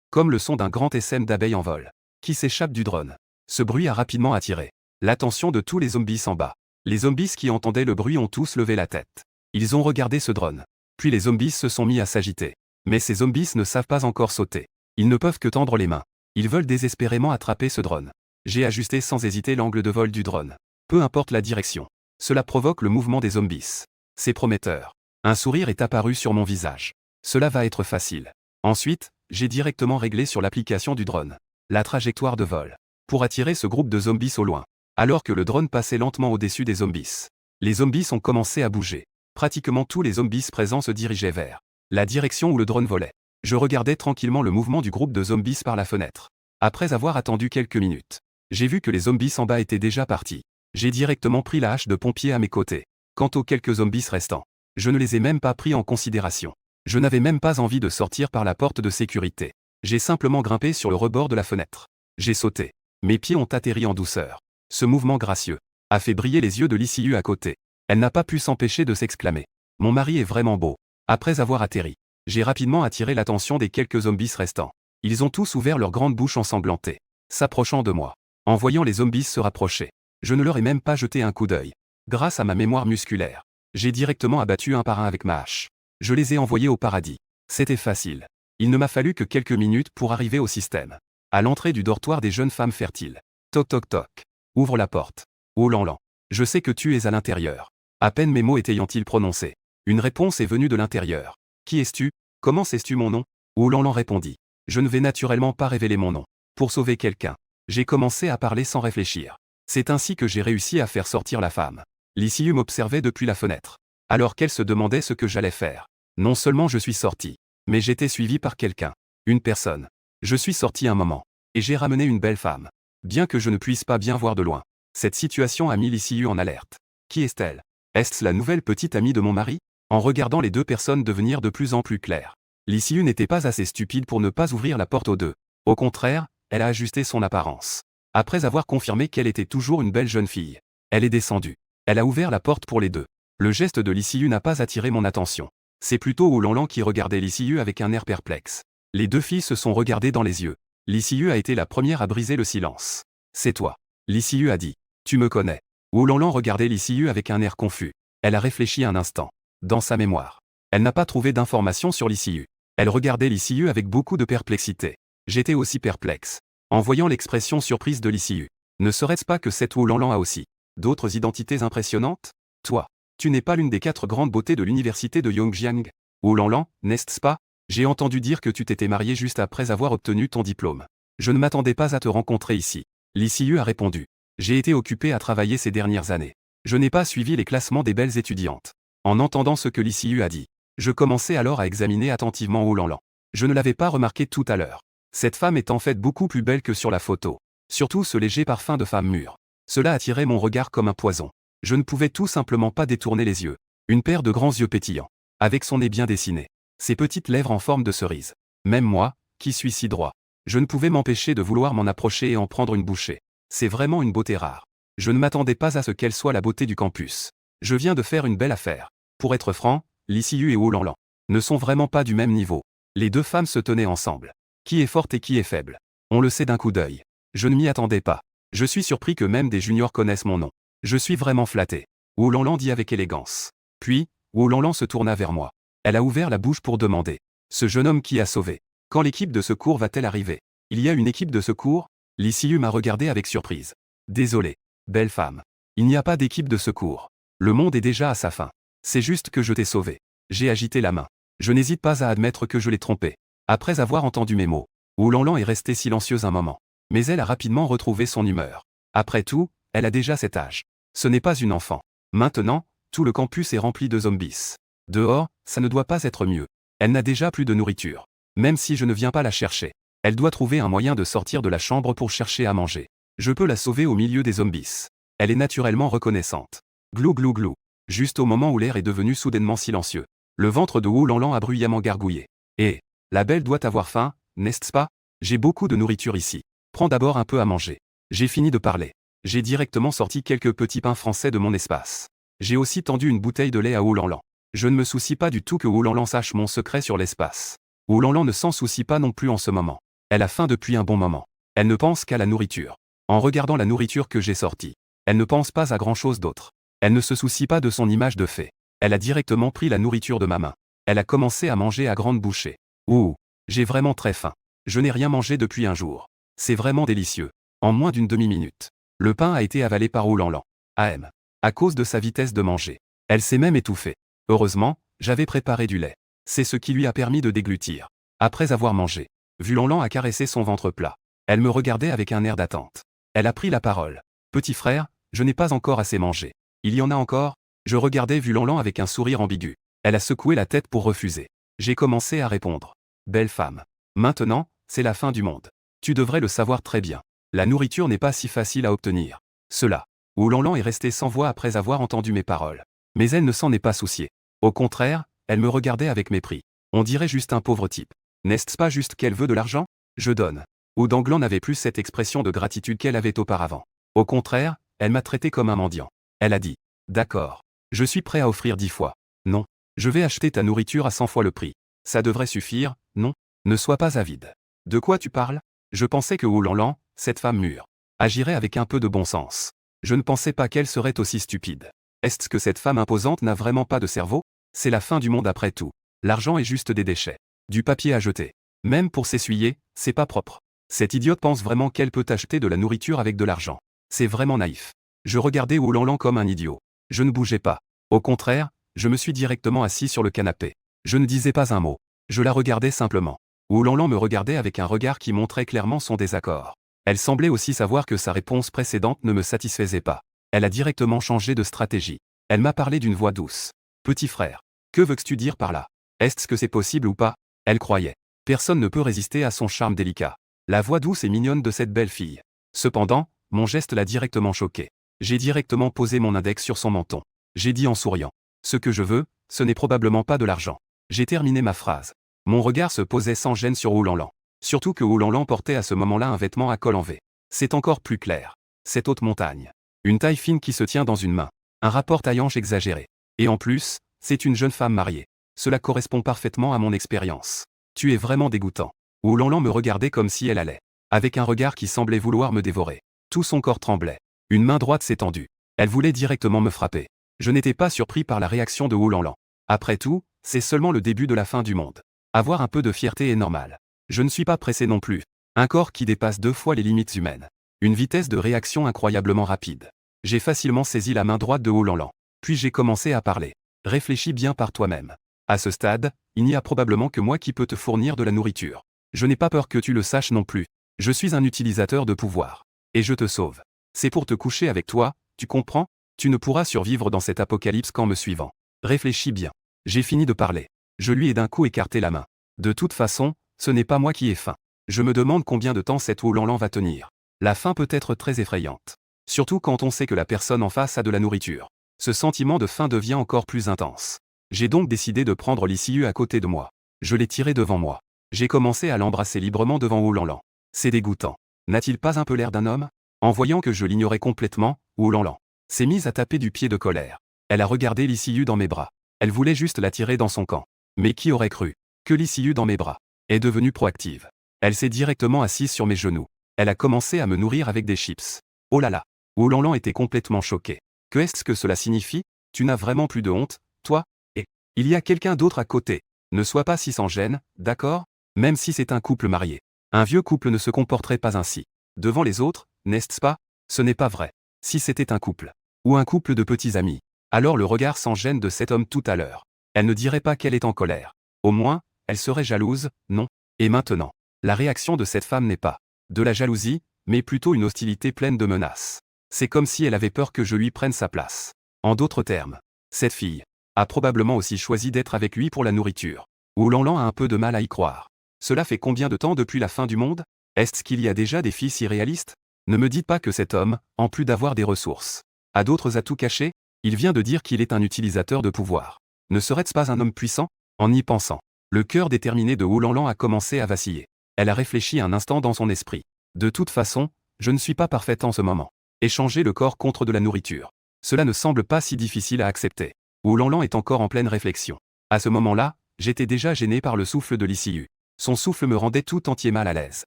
Comme le son d'un grand essaim d'abeilles en vol, qui s'échappe du drone. Ce bruit a rapidement attiré l'attention de tous les zombies en bas. Les zombies qui entendaient le bruit ont tous levé la tête. Ils ont regardé ce drone. Puis les zombies se sont mis à s'agiter. Mais ces zombies ne savent pas encore sauter. Ils ne peuvent que tendre les mains. Ils veulent désespérément attraper ce drone. J'ai ajusté sans hésiter l'angle de vol du drone. Peu importe la direction. Cela provoque le mouvement des zombies. C'est prometteur. Un sourire est apparu sur mon visage. Cela va être facile. Ensuite, j'ai directement réglé sur l'application du drone la trajectoire de vol pour attirer ce groupe de zombies au loin. Alors que le drone passait lentement au-dessus des zombies, les zombies ont commencé à bouger. Pratiquement tous les zombies présents se dirigeaient vers la direction où le drone volait. Je regardais tranquillement le mouvement du groupe de zombies par la fenêtre. Après avoir attendu quelques minutes, j'ai vu que les zombies en bas étaient déjà partis. J'ai directement pris la hache de pompier à mes côtés. Quant aux quelques zombies restants, je ne les ai même pas pris en considération. Je n'avais même pas envie de sortir par la porte de sécurité. J'ai simplement grimpé sur le rebord de la fenêtre. J'ai sauté. Mes pieds ont atterri en douceur. Ce mouvement gracieux a fait briller les yeux de l'ICU à côté. Elle n'a pas pu s'empêcher de s'exclamer. Mon mari est vraiment beau. Après avoir atterri, j'ai rapidement attiré l'attention des quelques zombies restants. Ils ont tous ouvert leur grande bouche ensanglantée, s'approchant de moi. En voyant les zombies se rapprocher, Je ne leur ai même pas jeté un coup d'œil. Grâce à ma mémoire musculaire, j'ai directement abattu un par un avec ma hache. Je les ai envoyés au paradis. C'était facile. Il ne m'a fallu que quelques minutes pour arriver au système. À l'entrée du dortoir des jeunes femmes fertiles. Toc toc toc. Ouvre la porte. Oh lan lan. Je sais que tu es à l'intérieur. À peine mes mots étaient-ils prononcés. Une réponse est venue de l'intérieur. Qui es-tu? Comment sais-tu mon nom? Oh lan lan répondit. Je ne vais naturellement pas révéler mon nom. Pour sauver quelqu'un. J'ai commencé à parler sans réfléchir. C'est ainsi que j'ai réussi à faire sortir la femme. Lysiu m'observait depuis la fenêtre. Alors qu'elle se demandait ce que j'allais faire. Non seulement je suis sorti, mais j'étais suivi par quelqu'un. Une personne. Je suis sorti un moment. Et j'ai ramené une belle femme. Bien que je ne puisse pas bien voir de loin. Cette situation a mis Lysiu en alerte. Qui est-elle? Est-ce la nouvelle petite amie de mon mari? En regardant les deux personnes devenir de plus en plus claires. Lysiu n'était pas assez stupide pour ne pas ouvrir la porte aux deux. Au contraire, elle a ajusté son apparence. Après avoir confirmé qu'elle était toujours une belle jeune fille. Elle est descendue. Elle a ouvert la porte pour les deux. Le geste de Lysiu n'a pas attiré mon attention. C'est plutôt Oulanlan qui regardait Lysiu avec un air perplexe. Les deux filles se sont regardées dans les yeux. Lysiu a été la première à briser le silence. C'est toi. Lysiu a dit. Tu me connais. Oulanlan regardait Lysiu avec un air confus. Elle a réfléchi un instant. Dans sa mémoire. Elle n'a pas trouvé d'informations sur Lysiu. Elle regardait Lysiu avec beaucoup de perplexité. J'étais aussi perplexe. En voyant l'expression surprise de Lysiu. Ne serait-ce pas que cette Oulanlan a aussi d'autres identités impressionnantes? Toi. Tu n'es pas l'une des 4 grandes beautés de l'université de Yongjiang. Oulanlan, n'est-ce pas? J'ai entendu dire que tu t'étais marié juste après avoir obtenu ton diplôme. Je ne m'attendais pas à te rencontrer ici. Lysiu a répondu. J'ai été occupé à travailler ces dernières années. Je n'ai pas suivi les classements des belles étudiantes. En entendant ce que Lysiu a dit, je commençais alors à examiner attentivement Oulanlan. Je ne l'avais pas remarqué tout à l'heure. Cette femme est en fait beaucoup plus belle que sur la photo. Surtout ce léger parfum de femme mûre. Cela attirait mon regard comme un poison. Je ne pouvais tout simplement pas détourner les yeux. Une paire de grands yeux pétillants. Avec son nez bien dessiné. Ses petites lèvres en forme de cerise. Même moi, qui suis si droit. Je ne pouvais m'empêcher de vouloir m'en approcher et en prendre une bouchée. C'est vraiment une beauté rare. Je ne m'attendais pas à ce qu'elle soit la beauté du campus. Je viens de faire une belle affaire. Pour être franc, Lysiu et Oulanlan ne sont vraiment pas du même niveau. Les deux femmes se tenaient ensemble. Qui est forte et qui est faible? On le sait d'un coup d'œil. Je ne m'y attendais pas. Je suis surpris que même des juniors connaissent mon nom. Je suis vraiment flatté. Oulanlan dit avec élégance. Puis, Oulanlan se tourna vers moi. Elle a ouvert la bouche pour demander. Ce jeune homme qui a sauvé. Quand l'équipe de secours va-t-elle arriver? Il y a une équipe de secours? Lysiu m'a regardé avec surprise. Désolé. Belle femme. Il n'y a pas d'équipe de secours. Le monde est déjà à sa fin. C'est juste que je t'ai sauvé. J'ai agité la main. Je n'hésite pas à admettre que je l'ai trompé. Après avoir entendu mes mots, Oulanlan est restée silencieuse un moment. Mais elle a rapidement retrouvé son humeur. Après tout, elle a déjà cet âge. Ce n'est pas une enfant. Maintenant, tout le campus est rempli de zombies. Dehors, ça ne doit pas être mieux. Elle n'a déjà plus de nourriture. Même si je ne viens pas la chercher. Elle doit trouver un moyen de sortir de la chambre pour chercher à manger. Je peux la sauver au milieu des zombies. Elle est naturellement reconnaissante. Glou glou glou. Juste au moment où l'air est devenu soudainement silencieux. Le ventre de Oulanlan a bruyamment gargouillé. Et la belle doit avoir faim, n'est-ce pas? J'ai beaucoup de nourriture ici. Prends d'abord un peu à manger. J'ai fini de parler. J'ai directement sorti quelques petits pains français de mon espace. J'ai aussi tendu une bouteille de lait à Oulanlan. Je ne me soucie pas du tout que Oulanlan sache mon secret sur l'espace. Oulanlan ne s'en soucie pas non plus en ce moment. Elle a faim depuis un bon moment. Elle ne pense qu'à la nourriture. En regardant la nourriture que j'ai sortie, elle ne pense pas à grand-chose d'autre. Elle ne se soucie pas de son image de fée. Elle a directement pris la nourriture de ma main. Elle a commencé à manger à grandes bouchées. Ouh, j'ai vraiment très faim. Je n'ai rien mangé depuis un jour. C'est vraiment délicieux. En moins d'une demi-minute. Le pain a été avalé par Oulanlan. AM. À cause de sa vitesse de manger. Elle s'est même étouffée. Heureusement, j'avais préparé du lait. C'est ce qui lui a permis de déglutir. Après avoir mangé, Oulanlan a caressé son ventre plat. Elle me regardait avec un air d'attente. Elle a pris la parole. Petit frère, je n'ai pas encore assez mangé. Il y en a encore? Je regardais Oulanlan avec un sourire ambigu. Elle a secoué la tête pour refuser. J'ai commencé à répondre. Belle femme. Maintenant, c'est la fin du monde. Tu devrais le savoir très bien. La nourriture n'est pas si facile à obtenir. Cela. Oulanlan est restée sans voix après avoir entendu mes paroles. Mais elle ne s'en est pas souciée. Au contraire, elle me regardait avec mépris. On dirait juste un pauvre type. N'est-ce pas juste qu'elle veut de l'argent? Je donne. Oudanglan n'avait plus cette expression de gratitude qu'elle avait auparavant. Au contraire, elle m'a traité comme un mendiant. Elle a dit. D'accord. Je suis prêt à offrir 10 fois. Non. Je vais acheter ta nourriture à 100 fois le prix. Ça devrait suffire, non? Ne sois pas avide. De quoi tu parles? Je pensais que Oulanlan, cette femme mûre, agirait avec un peu de bon sens. Je ne pensais pas qu'elle serait aussi stupide. Est-ce que cette femme imposante n'a vraiment pas de cerveau? C'est la fin du monde après tout. L'argent est juste des déchets. Du papier à jeter. Même pour s'essuyer, c'est pas propre. Cette idiote pense vraiment qu'elle peut acheter de la nourriture avec de l'argent. C'est vraiment naïf. Je regardais Wu Lanlan comme un idiot. Je ne bougeais pas. Au contraire, je me suis directement assis sur le canapé. Je ne disais pas un mot. Je la regardais simplement. Wu Lanlan me regardait avec un regard qui montrait clairement son désaccord. Elle semblait aussi savoir que sa réponse précédente ne me satisfaisait pas. Elle a directement changé de stratégie. Elle m'a parlé d'une voix douce. Petit frère. Que veux-tu dire par là? Est-ce que c'est possible ou pas? Elle croyait. Personne ne peut résister à son charme délicat. La voix douce et mignonne de cette belle fille. Cependant, mon geste l'a directement choquée. J'ai directement posé mon index sur son menton. J'ai dit en souriant. Ce que je veux, ce n'est probablement pas de l'argent. J'ai terminé ma phrase. Mon regard se posait sans gêne sur Wu Lanlan. Surtout que Wu Lanlan portait à ce moment-là un vêtement à col en V. C'est encore plus clair. Cette haute montagne. Une taille fine qui se tient dans une main. Un rapport taille-hanche exagéré. Et en plus, c'est une jeune femme mariée. Cela correspond parfaitement à mon expérience. Tu es vraiment dégoûtant. Wu Lanlan me regardait comme si elle allait. Avec un regard qui semblait vouloir me dévorer. Tout son corps tremblait. Une main droite s'est tendue. Elle voulait directement me frapper. Je n'étais pas surpris par la réaction de Wu Lanlan. Après tout, c'est seulement le début de la fin du monde. Avoir un peu de fierté est normal. Je ne suis pas pressé non plus. Un corps qui dépasse 2 fois les limites humaines. Une vitesse de réaction incroyablement rapide. J'ai facilement saisi la main droite de Wu Lanlan. Puis j'ai commencé à parler. Réfléchis bien par toi-même. À ce stade, il n'y a probablement que moi qui peux te fournir de la nourriture. Je n'ai pas peur que tu le saches non plus. Je suis un utilisateur de pouvoir. Et je te sauve. C'est pour te coucher avec toi, tu comprends? Tu ne pourras survivre dans cet apocalypse qu'en me suivant. Réfléchis bien. J'ai fini de parler. Je lui ai d'un coup écarté la main. De toute façon, ce n'est pas moi qui ai faim. Je me demande combien de temps cette Wu Lanlan va tenir. La faim peut être très effrayante. Surtout quand on sait que la personne en face a de la nourriture. Ce sentiment de faim devient encore plus intense. J'ai donc décidé de prendre Li Siyu à côté de moi. Je l'ai tiré devant moi. J'ai commencé à l'embrasser librement devant Wu Lanlan. C'est dégoûtant. N'a-t-il pas un peu l'air d'un homme? En voyant que je l'ignorais complètement, Wu Lanlan s'est mise à taper du pied de colère. Elle a regardé Li Siyu dans mes bras. Elle voulait juste l'attirer dans son camp. Mais qui aurait cru que Li Siyu dans mes bras est devenue proactive? Elle s'est directement assise sur mes genoux. Elle a commencé à me nourrir avec des chips. Oh là là. Wu Lanlan était complètement choqué. Que est-ce que cela signifie? Tu n'as vraiment plus de honte, toi? Et il y a quelqu'un d'autre à côté. Ne sois pas si sans gêne, d'accord? Même si c'est un couple marié. Un vieux couple ne se comporterait pas ainsi. Devant les autres, n'est-ce pas? Ce n'est pas vrai. Si c'était un couple. Ou un couple de petits amis. Alors le regard sans gêne de cet homme tout à l'heure. Elle ne dirait pas qu'elle est en colère. Au moins, elle serait jalouse, non? Et maintenant, la réaction de cette femme n'est pas de la jalousie, mais plutôt une hostilité pleine de menaces. C'est comme si elle avait peur que je lui prenne sa place. En d'autres termes, cette fille a probablement aussi choisi d'être avec lui pour la nourriture. Wu Lanlan a un peu de mal à y croire. Cela fait combien de temps depuis la fin du monde? Est-ce qu'il y a déjà des filles si réalistes? Ne me dites pas que cet homme, en plus d'avoir des ressources, a d'autres atouts cachés? Il vient de dire qu'il est un utilisateur de pouvoir. Ne serait-ce pas un homme puissant? En y pensant, le cœur déterminé de Wu Lanlan a commencé à vaciller. Elle a réfléchi un instant dans son esprit. De toute façon, je ne suis pas parfaite en ce moment. Échanger le corps contre de la nourriture. Cela ne semble pas si difficile à accepter. Wu Lanlan est encore en pleine réflexion. À ce moment-là, j'étais déjà gêné par le souffle de Li Siyu. Son souffle me rendait tout entier mal à l'aise.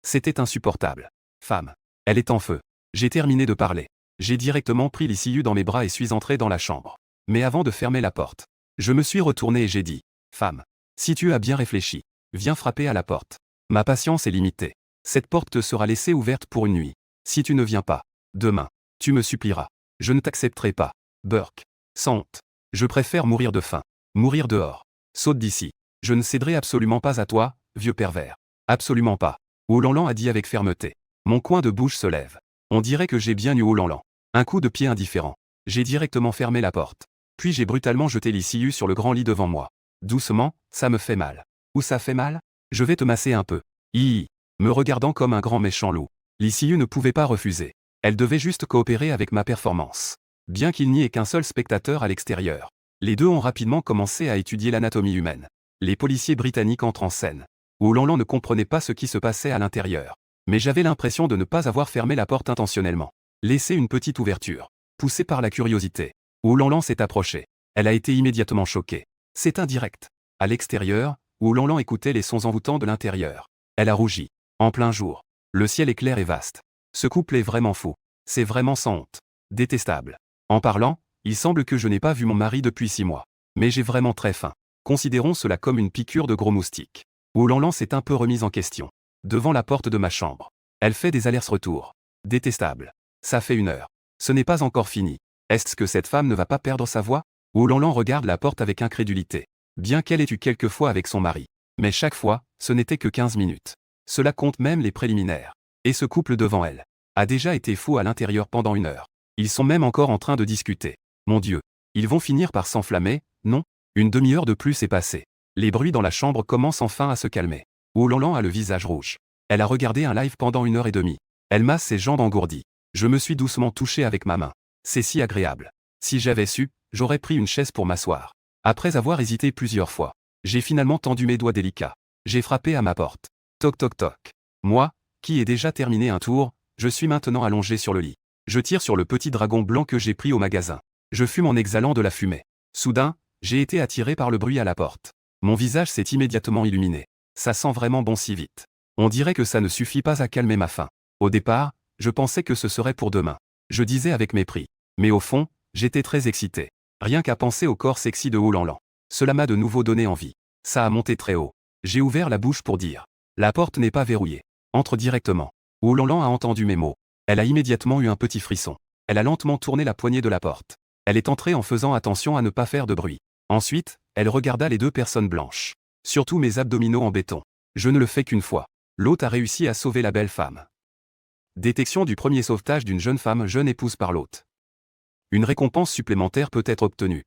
C'était insupportable. Femme. Elle est en feu. J'ai terminé de parler. J'ai directement pris Li Siyu dans mes bras et suis entré dans la chambre. Mais avant de fermer la porte, je me suis retourné et j'ai dit, femme, si tu as bien réfléchi, viens frapper à la porte. Ma patience est limitée. Cette porte te sera laissée ouverte pour une nuit. Si tu ne viens pas, demain, tu me supplieras. Je ne t'accepterai pas. Burke. Sans honte. Je préfère mourir de faim. Mourir dehors. Saute d'ici. Je ne céderai absolument pas à toi, vieux pervers. Absolument pas. Wu Lanlan a dit avec fermeté. Mon coin de bouche se lève. On dirait que j'ai bien eu Wu Lanlan. Un coup de pied indifférent. J'ai directement fermé la porte. Puis j'ai brutalement jeté Li Siyu sur le grand lit devant moi. Doucement, ça me fait mal. Où ça fait mal? Je vais te masser un peu. Hi. Me regardant comme un grand méchant loup. Li Siyu ne pouvait pas refuser. Elle devait juste coopérer avec ma performance. Bien qu'il n'y ait qu'un seul spectateur à l'extérieur. Les deux ont rapidement commencé à étudier l'anatomie humaine. Les policiers britanniques entrent en scène. Wu Lanlan ne comprenait pas ce qui se passait à l'intérieur. Mais j'avais l'impression de ne pas avoir fermé la porte intentionnellement. Laissé une petite ouverture. Poussée par la curiosité. Wu Lanlan s'est approchée. Elle a été immédiatement choquée. C'est indirect. À l'extérieur, Wu Lanlan écoutait les sons envoûtants de l'intérieur. Elle a rougi. En plein jour. Le ciel est clair et vaste. Ce couple est vraiment fou. C'est vraiment sans honte. Détestable. En parlant, il semble que je n'ai pas vu mon mari depuis 6 mois. Mais j'ai vraiment très faim. Considérons cela comme une piqûre de gros moustiques. Oulanlan s'est un peu remise en question. Devant la porte de ma chambre. Elle fait des allers-retours. Détestable. Ça fait 1 heure. Ce n'est pas encore fini. Est-ce que cette femme ne va pas perdre sa voix? Oulanlan regarde la porte avec incrédulité. Bien qu'elle ait eu quelques fois avec son mari. Mais chaque fois, ce n'était que 15 minutes. Cela compte même les préliminaires. Et ce couple devant elle a déjà été fou à l'intérieur pendant 1 heure. Ils sont même encore en train de discuter. Mon Dieu. Ils vont finir par s'enflammer, non? Une demi-heure de plus est passée. Les bruits dans la chambre commencent enfin à se calmer. Oulanlan a le visage rouge. Elle a regardé un live pendant 1 heure et demie. Elle masse ses jambes engourdies. Je me suis doucement touché avec ma main. C'est si agréable. Si j'avais su, j'aurais pris une chaise pour m'asseoir. Après avoir hésité plusieurs fois, j'ai finalement tendu mes doigts délicats. J'ai frappé à ma porte. Toc toc toc. Moi, qui ai déjà terminé un tour, je suis maintenant allongé sur le lit. Je tire sur le petit dragon blanc que j'ai pris au magasin. Je fume en exhalant de la fumée. Soudain, j'ai été attiré par le bruit à la porte. Mon visage s'est immédiatement illuminé. Ça sent vraiment bon si vite. On dirait que ça ne suffit pas à calmer ma faim. Au départ, je pensais que ce serait pour demain. Je disais avec mépris. Mais au fond, j'étais très excité. Rien qu'à penser au corps sexy de Oulanlan. Cela m'a de nouveau donné envie. Ça a monté très haut. J'ai ouvert la bouche pour dire. La porte n'est pas verrouillée. Entre directement. Oulanlan a entendu mes mots. Elle a immédiatement eu un petit frisson. Elle a lentement tourné la poignée de la porte. Elle est entrée en faisant attention à ne pas faire de bruit. Ensuite, elle regarda les 2 personnes blanches. Surtout mes abdominaux en béton. Je ne le fais qu'une fois. L'hôte a réussi à sauver la belle femme. Détection du premier sauvetage d'une jeune femme jeune épouse par l'hôte. Une récompense supplémentaire peut être obtenue.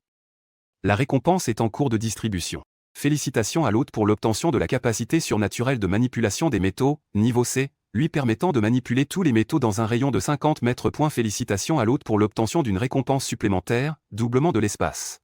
La récompense est en cours de distribution. Félicitations à l'hôte pour l'obtention de la capacité surnaturelle de manipulation des métaux, niveau C, lui permettant de manipuler tous les métaux dans un rayon de 50 mètres. Félicitations à l'hôte pour l'obtention d'une récompense supplémentaire, doublement de l'espace.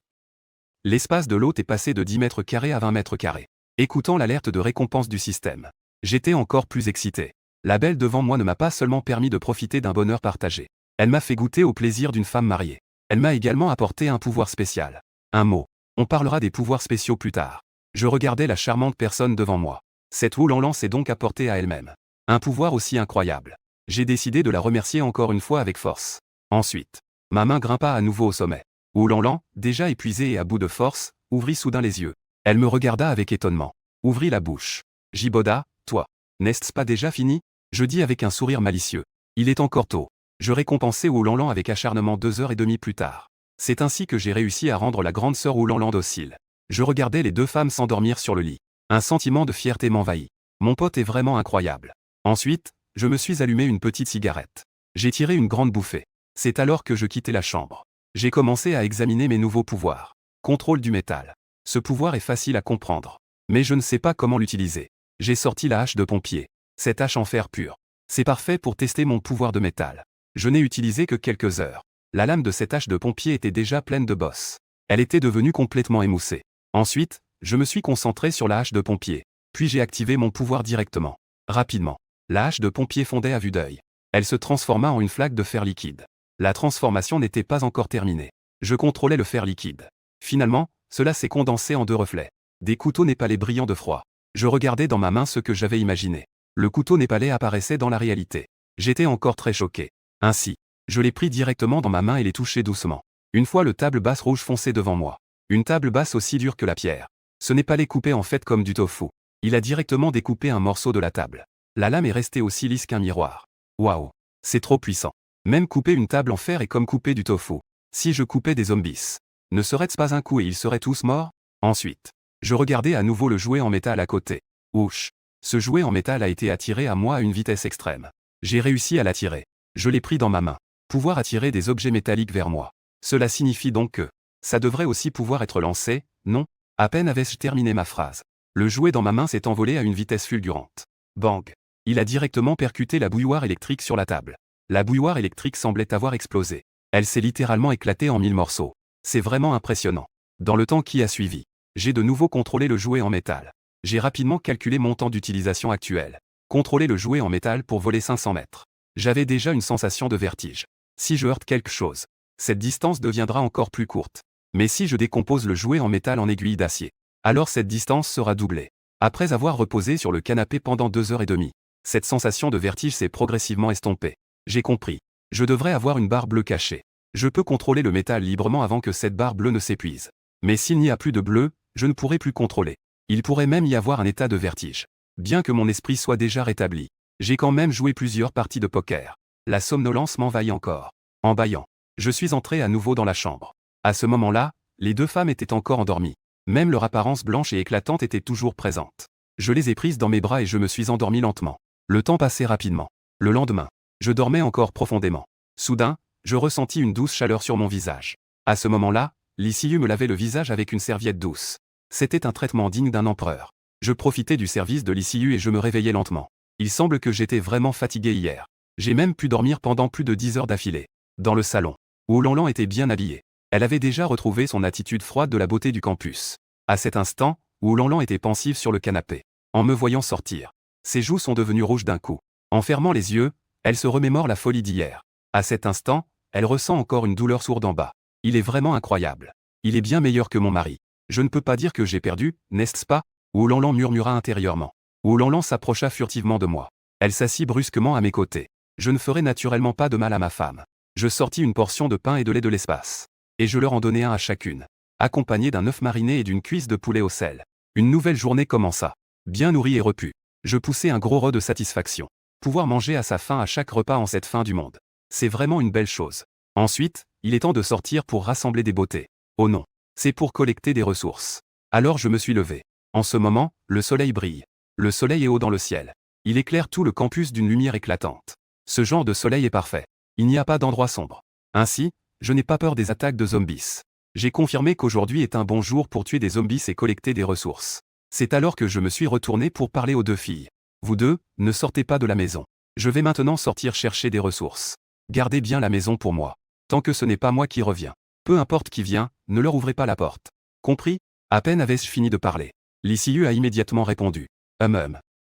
L'espace de l'hôte est passé de 10 mètres carrés à 20 mètres carrés. Écoutant l'alerte de récompense du système, j'étais encore plus excité. La belle devant moi ne m'a pas seulement permis de profiter d'un bonheur partagé. Elle m'a fait goûter au plaisir d'une femme mariée. Elle m'a également apporté un pouvoir spécial. Un mot. On parlera des pouvoirs spéciaux plus tard. Je regardais la charmante personne devant moi. Cette Oulanlan s'est donc apportée à elle-même un pouvoir aussi incroyable. J'ai décidé de la remercier encore une fois avec force. Ensuite, ma main grimpa à nouveau au sommet. Oulanlan, déjà épuisée et à bout de force, ouvrit soudain les yeux. Elle me regarda avec étonnement. Ouvrit la bouche. Jiboda, toi. N'est-ce pas déjà fini? Je dis avec un sourire malicieux. Il est encore tôt. Je récompensai Oulanlan avec acharnement 2 heures et demie plus tard. C'est ainsi que j'ai réussi à rendre la grande sœur Oulanlan docile. Je regardais les 2 femmes s'endormir sur le lit. Un sentiment de fierté m'envahit. Mon pote est vraiment incroyable. Ensuite, je me suis allumé une petite cigarette. J'ai tiré une grande bouffée. C'est alors que je quittai la chambre. J'ai commencé à examiner mes nouveaux pouvoirs. Contrôle du métal. Ce pouvoir est facile à comprendre. Mais je ne sais pas comment l'utiliser. J'ai sorti la hache de pompier. Cette hache en fer pur. C'est parfait pour tester mon pouvoir de métal. Je n'ai utilisé que quelques heures. La lame de cette hache de pompier était déjà pleine de bosses. Elle était devenue complètement émoussée. Ensuite, je me suis concentré sur la hache de pompier. Puis j'ai activé mon pouvoir directement. Rapidement. La hache de pompier fondait à vue d'œil. Elle se transforma en une flaque de fer liquide. La transformation n'était pas encore terminée. Je contrôlais le fer liquide. Finalement, cela s'est condensé en 2 reflets. Des couteaux népalais brillants de froid. Je regardais dans ma main ce que j'avais imaginé. Le couteau népalais apparaissait dans la réalité. J'étais encore très choqué. Ainsi, je l'ai pris directement dans ma main et l'ai touché doucement. Une fois le table basse rouge foncé devant moi. Une table basse aussi dure que la pierre. Ce népalais coupait en fait comme du tofu. Il a directement découpé un morceau de la table. La lame est restée aussi lisse qu'un miroir. Waouh! C'est trop puissant. Même couper une table en fer est comme couper du tofu. Si je coupais des zombies, ne serait-ce pas un coup et ils seraient tous morts? Ensuite, je regardais à nouveau le jouet en métal à côté. Ouch! Ce jouet en métal a été attiré à moi à une vitesse extrême. J'ai réussi à l'attirer. Je l'ai pris dans ma main. Pouvoir attirer des objets métalliques vers moi. Cela signifie donc que ça devrait aussi pouvoir être lancé, non? À peine avais-je terminé ma phrase. Le jouet dans ma main s'est envolé à une vitesse fulgurante. Bang! Il a directement percuté la bouilloire électrique sur la table. La bouilloire électrique semblait avoir explosé. Elle s'est littéralement éclatée en 1000 morceaux. C'est vraiment impressionnant. Dans le temps qui a suivi, j'ai de nouveau contrôlé le jouet en métal. J'ai rapidement calculé mon temps d'utilisation actuel. Contrôler le jouet en métal pour voler 500 mètres. J'avais déjà une sensation de vertige. Si je heurte quelque chose, cette distance deviendra encore plus courte. Mais si je décompose le jouet en métal en aiguille d'acier, alors cette distance sera doublée. Après avoir reposé sur le canapé pendant 2 heures et demie, cette sensation de vertige s'est progressivement estompée. J'ai compris. Je devrais avoir une barre bleue cachée. Je peux contrôler le métal librement avant que cette barre bleue ne s'épuise. Mais s'il n'y a plus de bleu, je ne pourrai plus contrôler. Il pourrait même y avoir un état de vertige. Bien que mon esprit soit déjà rétabli, j'ai quand même joué plusieurs parties de poker. La somnolence m'envahit encore. En bâillant, je suis entré à nouveau dans la chambre. À ce moment-là, les deux femmes étaient encore endormies. Même leur apparence blanche et éclatante était toujours présente. Je les ai prises dans mes bras et je me suis endormi lentement. Le temps passait rapidement. Le lendemain, je dormais encore profondément. Soudain, je ressentis une douce chaleur sur mon visage. À ce moment-là, Lysiu me lavait le visage avec une serviette douce. C'était un traitement digne d'un empereur. Je profitais du service de Lysiu et je me réveillais lentement. Il semble que j'étais vraiment fatigué hier. J'ai même pu dormir pendant plus de 10 heures d'affilée. Dans le salon, Wu Lanlan était bien habillée. Elle avait déjà retrouvé son attitude froide de la beauté du campus. À cet instant, Wu Lanlan était pensive sur le canapé. En me voyant sortir, ses joues sont devenues rouges d'un coup. En fermant les yeux, elle se remémore la folie d'hier. À cet instant, elle ressent encore une douleur sourde en bas. Il est vraiment incroyable. Il est bien meilleur que mon mari. Je ne peux pas dire que j'ai perdu, n'est-ce pas? Wu Lanlan murmura intérieurement. Wu Lanlan s'approcha furtivement de moi. Elle s'assit brusquement à mes côtés. Je ne ferai naturellement pas de mal à ma femme. Je sortis une portion de pain et de lait de l'espace. Et je leur en donnai un à chacune. Accompagné d'un œuf mariné et d'une cuisse de poulet au sel. Une nouvelle journée commença. Bien nourri et repu. Je poussai un gros rot de satisfaction. Pouvoir manger à sa faim à chaque repas en cette fin du monde. C'est vraiment une belle chose. Ensuite, il est temps de sortir pour rassembler des beautés. Oh non. C'est pour collecter des ressources. Alors je me suis levé. En ce moment, le soleil brille. Le soleil est haut dans le ciel. Il éclaire tout le campus d'une lumière éclatante. Ce genre de soleil est parfait. Il n'y a pas d'endroit sombre. Ainsi, je n'ai pas peur des attaques de zombies. J'ai confirmé qu'aujourd'hui est un bon jour pour tuer des zombies et collecter des ressources. C'est alors que je me suis retourné pour parler aux deux filles. Vous deux, ne sortez pas de la maison. Je vais maintenant sortir chercher des ressources. Gardez bien la maison pour moi. Tant que ce n'est pas moi qui reviens. Peu importe qui vient, ne leur ouvrez pas la porte. Compris? À peine avais-je fini de parler. Lysiu a immédiatement répondu.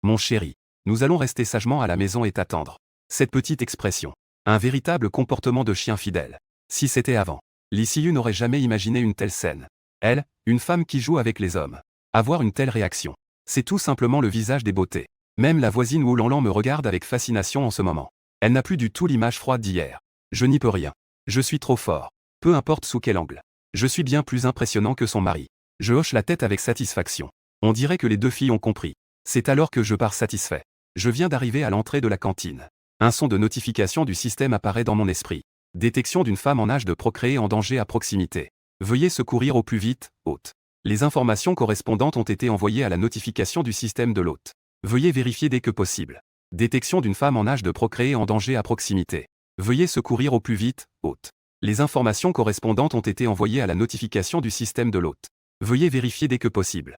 Mon chéri. Nous allons rester sagement à la maison et t'attendre. Cette petite expression. Un véritable comportement de chien fidèle. Si c'était avant. Lysiu n'aurait jamais imaginé une telle scène. Elle, une femme qui joue avec les hommes. Avoir une telle réaction. C'est tout simplement le visage des beautés. Même la voisine Wu Lanlan me regarde avec fascination en ce moment. Elle n'a plus du tout l'image froide d'hier. Je n'y peux rien. Je suis trop fort. Peu importe sous quel angle. Je suis bien plus impressionnant que son mari. Je hoche la tête avec satisfaction. On dirait que les deux filles ont compris. C'est alors que je pars satisfait. Je viens d'arriver à l'entrée de la cantine. Un son de notification du système apparaît dans mon esprit. Détection d'une femme en âge de procréer en danger à proximité. Veuillez secourir au plus vite, hôte. Les informations correspondantes ont été envoyées à la notification du système de l'hôte. Veuillez vérifier dès que possible. Détection d'une femme en âge de procréer en danger à proximité. Veuillez secourir au plus vite, hôte. Les informations correspondantes ont été envoyées à la notification du système de l'hôte. Veuillez vérifier dès que possible.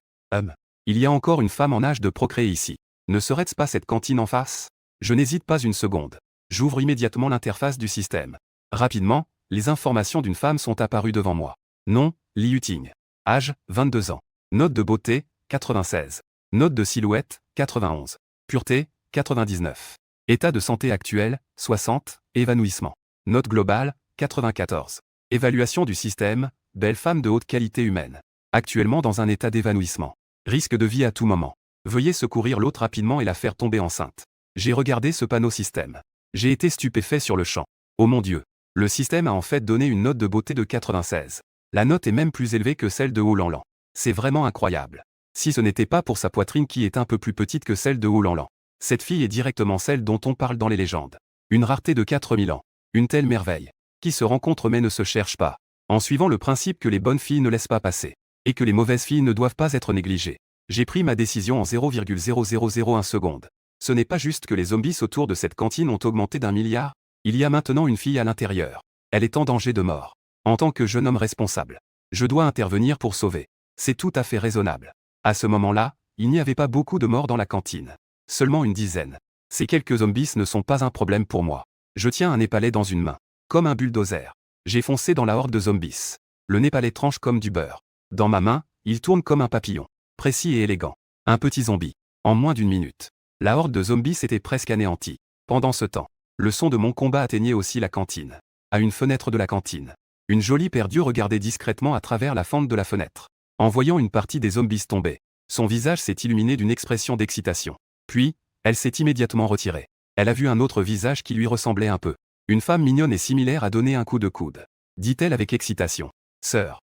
Il y a encore une femme en âge de procréer ici. Ne serait-ce pas cette cantine en face? Je n'hésite pas une seconde. J'ouvre immédiatement l'interface du système. Rapidement, les informations d'une femme sont apparues devant moi. Nom, Li Yuting. Âge, 22 ans. Note de beauté, 96. Note de silhouette, 91. Pureté, 99. État de santé actuel, 60. Évanouissement. Note globale, 94. Évaluation du système, belle femme de haute qualité humaine. Actuellement dans un état d'évanouissement. Risque de vie à tout moment. Veuillez secourir l'autre rapidement et la faire tomber enceinte. J'ai regardé ce panneau système. J'ai été stupéfait sur le champ. Oh mon Dieu. Le système a en fait donné une note de beauté de 96. La note est même plus élevée que celle de Wu Lanlan. C'est vraiment incroyable. Si ce n'était pas pour sa poitrine qui est un peu plus petite que celle de Wu Lanlan. Cette fille est directement celle dont on parle dans les légendes. Une rareté de 4000 ans. Une telle merveille. Qui se rencontre mais ne se cherche pas. En suivant le principe que les bonnes filles ne laissent pas passer. Et que les mauvaises filles ne doivent pas être négligées. J'ai pris ma décision en 0,0001 secondes. Ce n'est pas juste que les zombies autour de cette cantine ont augmenté d'1 milliard. Il y a maintenant une fille à l'intérieur. Elle est en danger de mort. En tant que jeune homme responsable, je dois intervenir pour sauver. C'est tout à fait raisonnable. À ce moment-là, il n'y avait pas beaucoup de morts dans la cantine. Seulement une dizaine. Ces quelques zombies ne sont pas un problème pour moi. Je tiens un népalais dans une main. Comme un bulldozer. J'ai foncé dans la horde de zombies. Le népalais tranche comme du beurre. Dans ma main, il tourne comme un papillon. Précis et élégant. Un petit zombie. En moins d'une minute. La horde de zombies était presque anéantie. Pendant ce temps, le son de mon combat atteignait aussi la cantine. À une fenêtre de la cantine. Une jolie perdue regardait discrètement à travers la fente de la fenêtre. En voyant une partie des zombies tomber, son visage s'est illuminé d'une expression d'excitation. Puis, elle s'est immédiatement retirée. Elle a vu un autre visage qui lui ressemblait un peu. Une femme mignonne et similaire a donné un coup de coude. dit-elle avec excitation. Sœur,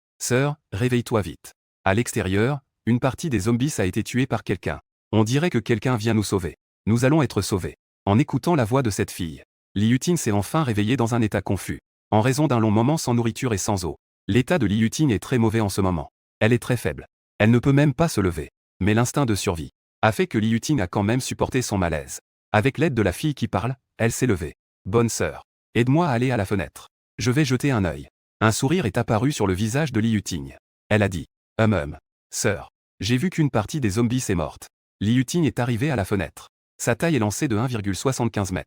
réveille-toi vite. À l'extérieur, une partie des zombies a été tuée par quelqu'un. On dirait que quelqu'un vient nous sauver. Nous allons être sauvés. En écoutant la voix de cette fille, Li Yuting s'est enfin réveillée dans un état confus. En raison d'un long moment sans nourriture et sans eau. L'état de Li Yuting est très mauvais en ce moment. Elle est très faible. Elle ne peut même pas se lever. Mais l'instinct de survie a fait que Li Yuting a quand même supporté son malaise. Avec l'aide de la fille qui parle, elle s'est levée. Bonne sœur, aide-moi à aller à la fenêtre. Je vais jeter un œil. Un sourire est apparu sur le visage de Li Yuting. Elle a dit. Sœur, j'ai vu qu'une partie des zombies est morte. Li Yuting est arrivé à la fenêtre. Sa taille est lancée de 1,75 m.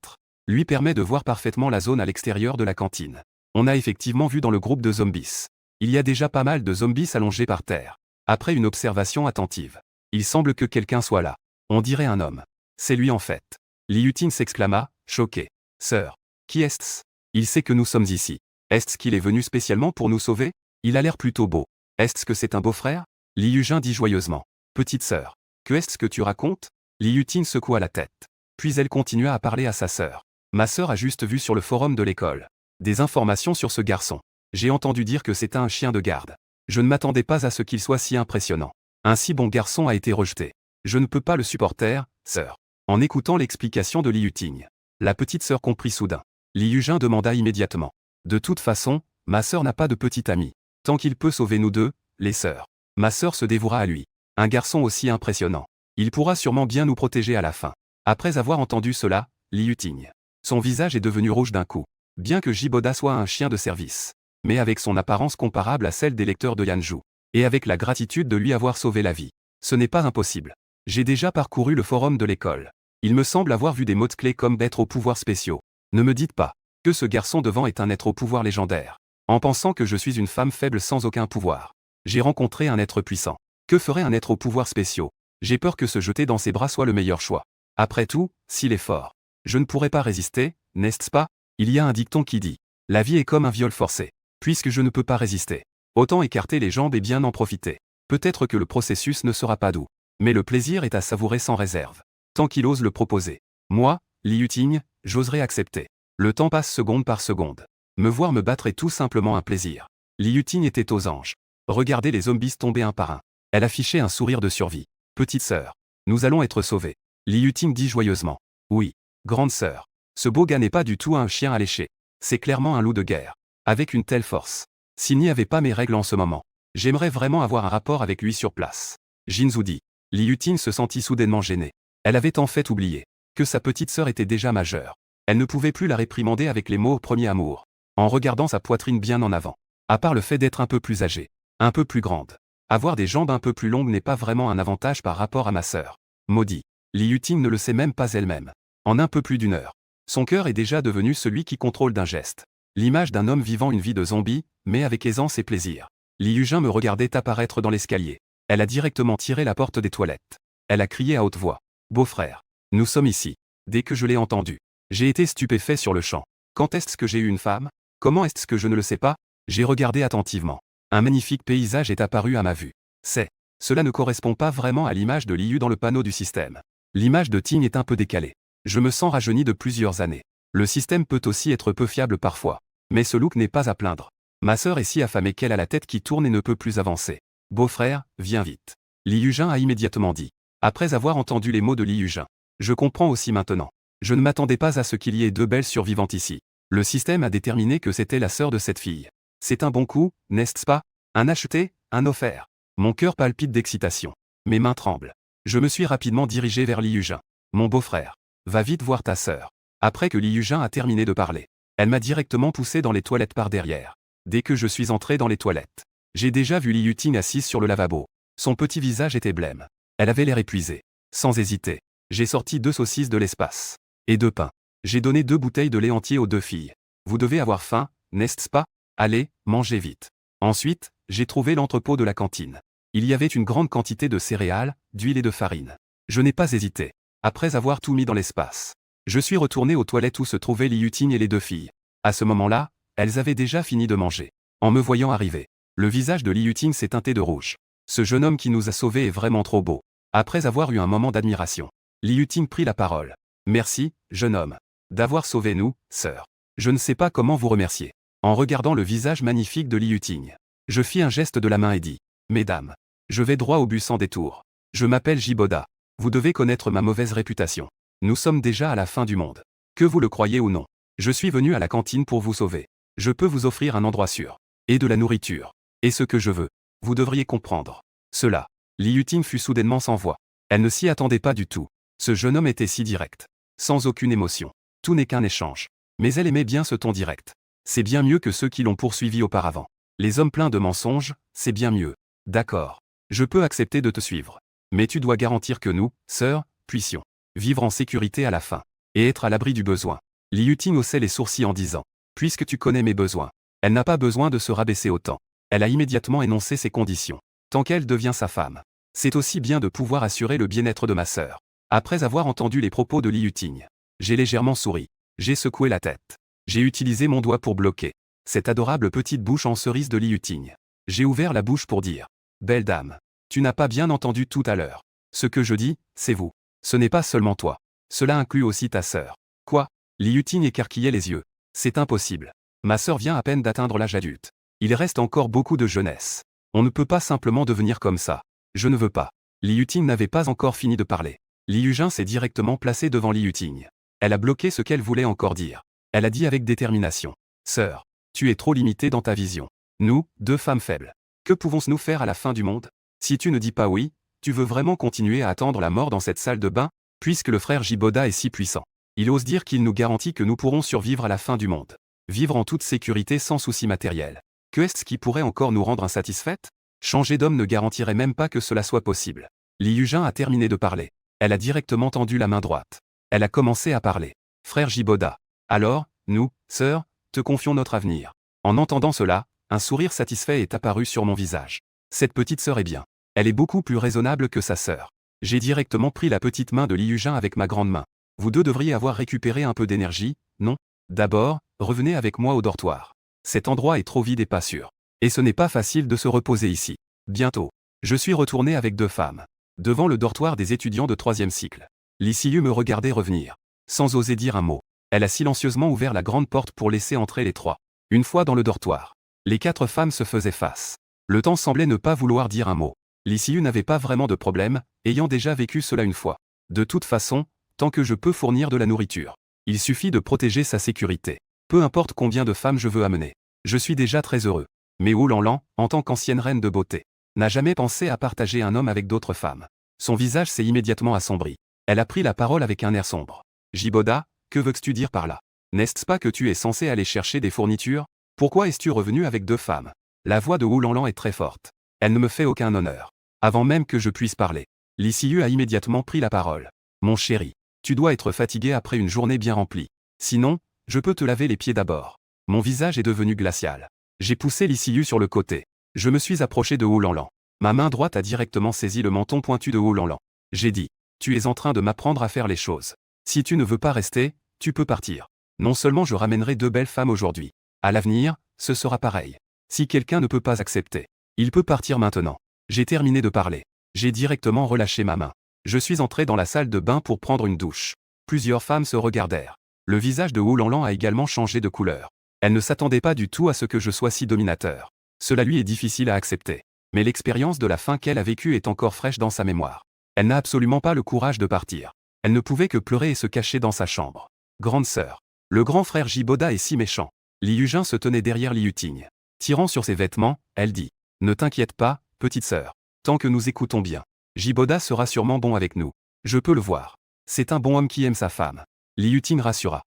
Lui permet de voir parfaitement la zone à l'extérieur de la cantine. On a effectivement vu dans le groupe de zombies. Il y a déjà pas mal de zombies allongés par terre. Après une observation attentive, il semble que quelqu'un soit là. On dirait un homme. C'est lui en fait. Li Yuting s'exclama, choqué. Sœur, qui est-ce? Il sait que nous sommes ici. Est-ce qu'il est venu spécialement pour nous sauver? Il a l'air plutôt beau. Est-ce que c'est un beau-frère? Li Yujin dit joyeusement. Petite sœur, que est-ce que tu racontes? Li Yuting secoua la tête. Puis elle continua à parler à sa sœur. Ma sœur a juste vu sur le forum de l'école des informations sur ce garçon. J'ai entendu dire que c'était un chien de garde. Je ne m'attendais pas à ce qu'il soit si impressionnant. Un si bon garçon a été rejeté. Je ne peux pas le supporter, sœur. En écoutant l'explication de Li Yuting, la petite sœur comprit soudain. Li Yujin demanda immédiatement. De toute façon, ma sœur n'a pas de petit ami. Tant qu'il peut sauver nous deux, les sœurs. Ma sœur se dévouera à lui. Un garçon aussi impressionnant. Il pourra sûrement bien nous protéger à la fin. Après avoir entendu cela, Li Yuting. Son visage est devenu rouge d'un coup. Bien que Jiboda soit un chien de service. Mais avec son apparence comparable à celle des lecteurs de Yanju. Et avec la gratitude de lui avoir sauvé la vie. Ce n'est pas impossible. J'ai déjà parcouru le forum de l'école. Il me semble avoir vu des mots-clés comme être aux pouvoirs spéciaux. Ne me dites pas que ce garçon devant est un être au pouvoir légendaire. En pensant que je suis une femme faible sans aucun pouvoir. J'ai rencontré un être puissant. Que ferait un être aux pouvoirs spéciaux? J'ai peur que se jeter dans ses bras soit le meilleur choix. Après tout, s'il est fort, je ne pourrai pas résister, n'est-ce pas? Il y a un dicton qui dit « La vie est comme un viol forcé. Puisque je ne peux pas résister, autant écarter les jambes et bien en profiter. Peut-être que le processus ne sera pas doux. Mais le plaisir est à savourer sans réserve. Tant qu'il ose le proposer. Moi, Li Yuting, j'oserais accepter. Le temps passe seconde par seconde. Me voir me battre est tout simplement un plaisir. Li Yuting était aux anges. Regardez les zombies tomber un par un. Elle affichait un sourire de survie. Petite sœur, nous allons être sauvés. Li Yuting dit joyeusement. Oui, grande sœur. Ce beau gars n'est pas du tout un chien alléché. C'est clairement un loup de guerre. Avec une telle force. S'il n'y avait pas mes règles en ce moment, j'aimerais vraiment avoir un rapport avec lui sur place. Jinzu dit. Li Yuting se sentit soudainement gênée. Elle avait en fait oublié que sa petite sœur était déjà majeure. Elle ne pouvait plus la réprimander avec les mots au premier amour. En regardant sa poitrine bien en avant. À part le fait d'être un peu plus âgée, un peu plus grande. Avoir des jambes un peu plus longues n'est pas vraiment un avantage par rapport à ma sœur. Maudit. Li Yuting ne le sait même pas elle-même. En un peu plus d'une heure, son cœur est déjà devenu celui qui contrôle d'un geste. L'image d'un homme vivant une vie de zombie, mais avec aisance et plaisir. Li Yujin me regardait apparaître dans l'escalier. Elle a directement tiré la porte des toilettes. Elle a crié à haute voix. Beau-frère, nous sommes ici. Dès que je l'ai entendu, j'ai été stupéfait sur le champ. Quand est-ce que j'ai eu une femme? Comment est-ce que je ne le sais pas? J'ai regardé attentivement. Un magnifique paysage est apparu à ma vue. Cela ne correspond pas vraiment à l'image de Liu dans le panneau du système. L'image de Ting est un peu décalée. Je me sens rajeuni de plusieurs années. Le système peut aussi être peu fiable parfois. Mais ce look n'est pas à plaindre. Ma sœur est si affamée qu'elle a la tête qui tourne et ne peut plus avancer. Beau-frère, viens vite. Li Yujin a immédiatement dit. Après avoir entendu les mots de Li Yujin. Je comprends aussi maintenant. Je ne m'attendais pas à ce qu'il y ait deux belles survivantes ici. Le système a déterminé que c'était la sœur de cette fille. C'est un bon coup, n'est-ce pas? Un acheté, un offert. Mon cœur palpite d'excitation. Mes mains tremblent. Je me suis rapidement dirigé vers Li Yujin. Mon beau-frère, va vite voir ta sœur. Après que Li Yujin a terminé de parler, elle m'a directement poussé dans les toilettes par derrière. Dès que je suis entré dans les toilettes, j'ai déjà vu Li Yuting assise sur le lavabo. Son petit visage était blême. Elle avait l'air épuisée. Sans hésiter, j'ai sorti 2 saucisses de l'espace. Et 2 pains. J'ai donné 2 bouteilles de lait entier aux 2 filles. Vous devez avoir faim, n'est-ce pas? Allez, mangez vite. Ensuite, j'ai trouvé l'entrepôt de la cantine. Il y avait une grande quantité de céréales, d'huile et de farine. Je n'ai pas hésité. Après avoir tout mis dans l'espace, je suis retourné aux toilettes où se trouvaient Li Yuting et les 2 filles. À ce moment-là, elles avaient déjà fini de manger. En me voyant arriver, le visage de Li Yuting s'est teinté de rouge. Ce jeune homme qui nous a sauvés est vraiment trop beau. Après avoir eu un moment d'admiration, Li Yuting prit la parole. Merci, jeune homme, d'avoir sauvé nous, sœur. Je ne sais pas comment vous remercier. en regardant le visage magnifique de Li Yuting. Je fis un geste de la main et dis « Mesdames, je vais droit au but sans détour. Je m'appelle Jiboda. Vous devez connaître ma mauvaise réputation. Nous sommes déjà à la fin du monde. Que vous le croyez ou non. Je suis venu à la cantine pour vous sauver. Je peux vous offrir un endroit sûr. Et de la nourriture. Et ce que je veux. Vous devriez comprendre. Cela. » Li Yuting fut soudainement sans voix. Elle ne s'y attendait pas du tout. Ce jeune homme était si direct. Sans aucune émotion. Tout n'est qu'un échange. Mais elle aimait bien ce ton direct. C'est bien mieux que ceux qui l'ont poursuivi auparavant. Les hommes pleins de mensonges, c'est bien mieux. D'accord. Je peux accepter de te suivre. Mais tu dois garantir que nous, sœurs, puissions vivre en sécurité à la fin. Et être à l'abri du besoin. Li Yuting haussait les sourcils en disant « Puisque tu connais mes besoins. » Elle n'a pas besoin de se rabaisser autant. Elle a immédiatement énoncé ses conditions. Tant qu'elle devient sa femme. C'est aussi bien de pouvoir assurer le bien-être de ma sœur. Après avoir entendu les propos de Li Yuting, j'ai légèrement souri. J'ai secoué la tête. J'ai utilisé mon doigt pour bloquer cette adorable petite bouche en cerise de Li Yuting. J'ai ouvert la bouche pour dire « Belle dame, tu n'as pas bien entendu tout à l'heure. Ce que je dis, c'est vous. Ce n'est pas seulement toi. Cela inclut aussi ta sœur. » Quoi? Li Yuting écarquillait les yeux. C'est impossible. Ma sœur vient à peine d'atteindre l'âge adulte. Il reste encore beaucoup de jeunesse. On ne peut pas simplement devenir comme ça. Je ne veux pas. Li Yuting n'avait pas encore fini de parler. Li Yujin s'est directement placé devant Li Yuting. Elle a bloqué ce qu'elle voulait encore dire. Elle a dit avec détermination. Sœur, tu es trop limitée dans ta vision. Nous, deux femmes faibles. Que pouvons-nous faire à la fin du monde? Si tu ne dis pas oui, tu veux vraiment continuer à attendre la mort dans cette salle de bain, puisque le frère Jiboda est si puissant. Il ose dire qu'il nous garantit que nous pourrons survivre à la fin du monde. Vivre en toute sécurité sans souci matériel. Que est-ce qui pourrait encore nous rendre insatisfaites? Changer d'homme ne garantirait même pas que cela soit possible. Li Yujin a terminé de parler. Elle a directement tendu la main droite. Elle a commencé à parler. Frère Jiboda. Alors, nous, sœurs, te confions notre avenir. En entendant cela, un sourire satisfait est apparu sur mon visage. Cette petite sœur est bien. Elle est beaucoup plus raisonnable que sa sœur. J'ai directement pris la petite main de Li Yujin avec ma grande main. Vous deux devriez avoir récupéré un peu d'énergie, non? D'abord, revenez avec moi au dortoir. Cet endroit est trop vide et pas sûr. Et ce n'est pas facile de se reposer ici. Bientôt. Je suis retourné avec deux femmes. Devant le dortoir des étudiants de 3e cycle. Li Siyu me regardait revenir. Sans oser dire un mot. Elle a silencieusement ouvert la grande porte pour laisser entrer les trois. Une fois dans le dortoir. Les 4 femmes se faisaient face. Le temps semblait ne pas vouloir dire un mot. Li Siyu n'avait pas vraiment de problème, ayant déjà vécu cela une fois. De toute façon, tant que je peux fournir de la nourriture. Il suffit de protéger sa sécurité. Peu importe combien de femmes je veux amener. Je suis déjà très heureux. Mais Wu Lanlan, en tant qu'ancienne reine de beauté, n'a jamais pensé à partager un homme avec d'autres femmes. Son visage s'est immédiatement assombri. Elle a pris la parole avec un air sombre. Jiboda, que veux-tu dire par là? N'est-ce pas que tu es censé aller chercher des fournitures? Pourquoi es-tu revenu avec 2 femmes? La voix de Wu Lanlan est très forte. Elle ne me fait aucun honneur. Avant même que je puisse parler, Li Siyu a immédiatement pris la parole. Mon chéri, tu dois être fatigué après une journée bien remplie. Sinon, je peux te laver les pieds d'abord. Mon visage est devenu glacial. J'ai poussé Li Siyu sur le côté. Je me suis approché de Wu Lanlan. Ma main droite a directement saisi le menton pointu de Wu Lanlan. J'ai dit, tu es en train de m'apprendre à faire les choses. Si tu ne veux pas rester, tu peux partir. Non seulement je ramènerai 2 belles femmes aujourd'hui. À l'avenir, ce sera pareil. Si quelqu'un ne peut pas accepter, il peut partir maintenant. J'ai terminé de parler. J'ai directement relâché ma main. Je suis entré dans la salle de bain pour prendre une douche. Plusieurs femmes se regardèrent. Le visage de Wu Lanlan a également changé de couleur. Elle ne s'attendait pas du tout à ce que je sois si dominateur. Cela lui est difficile à accepter. Mais l'expérience de la fin qu'elle a vécue est encore fraîche dans sa mémoire. Elle n'a absolument pas le courage de partir. Elle ne pouvait que pleurer et se cacher dans sa chambre. Grande sœur. Le grand frère Jiboda est si méchant. Li Yujin se tenait derrière Li Yuting. Tirant sur ses vêtements, elle dit. Ne t'inquiète pas, petite sœur. Tant que nous écoutons bien. Jiboda sera sûrement bon avec nous. Je peux le voir. C'est un bon homme qui aime sa femme. Li Yuting rassura.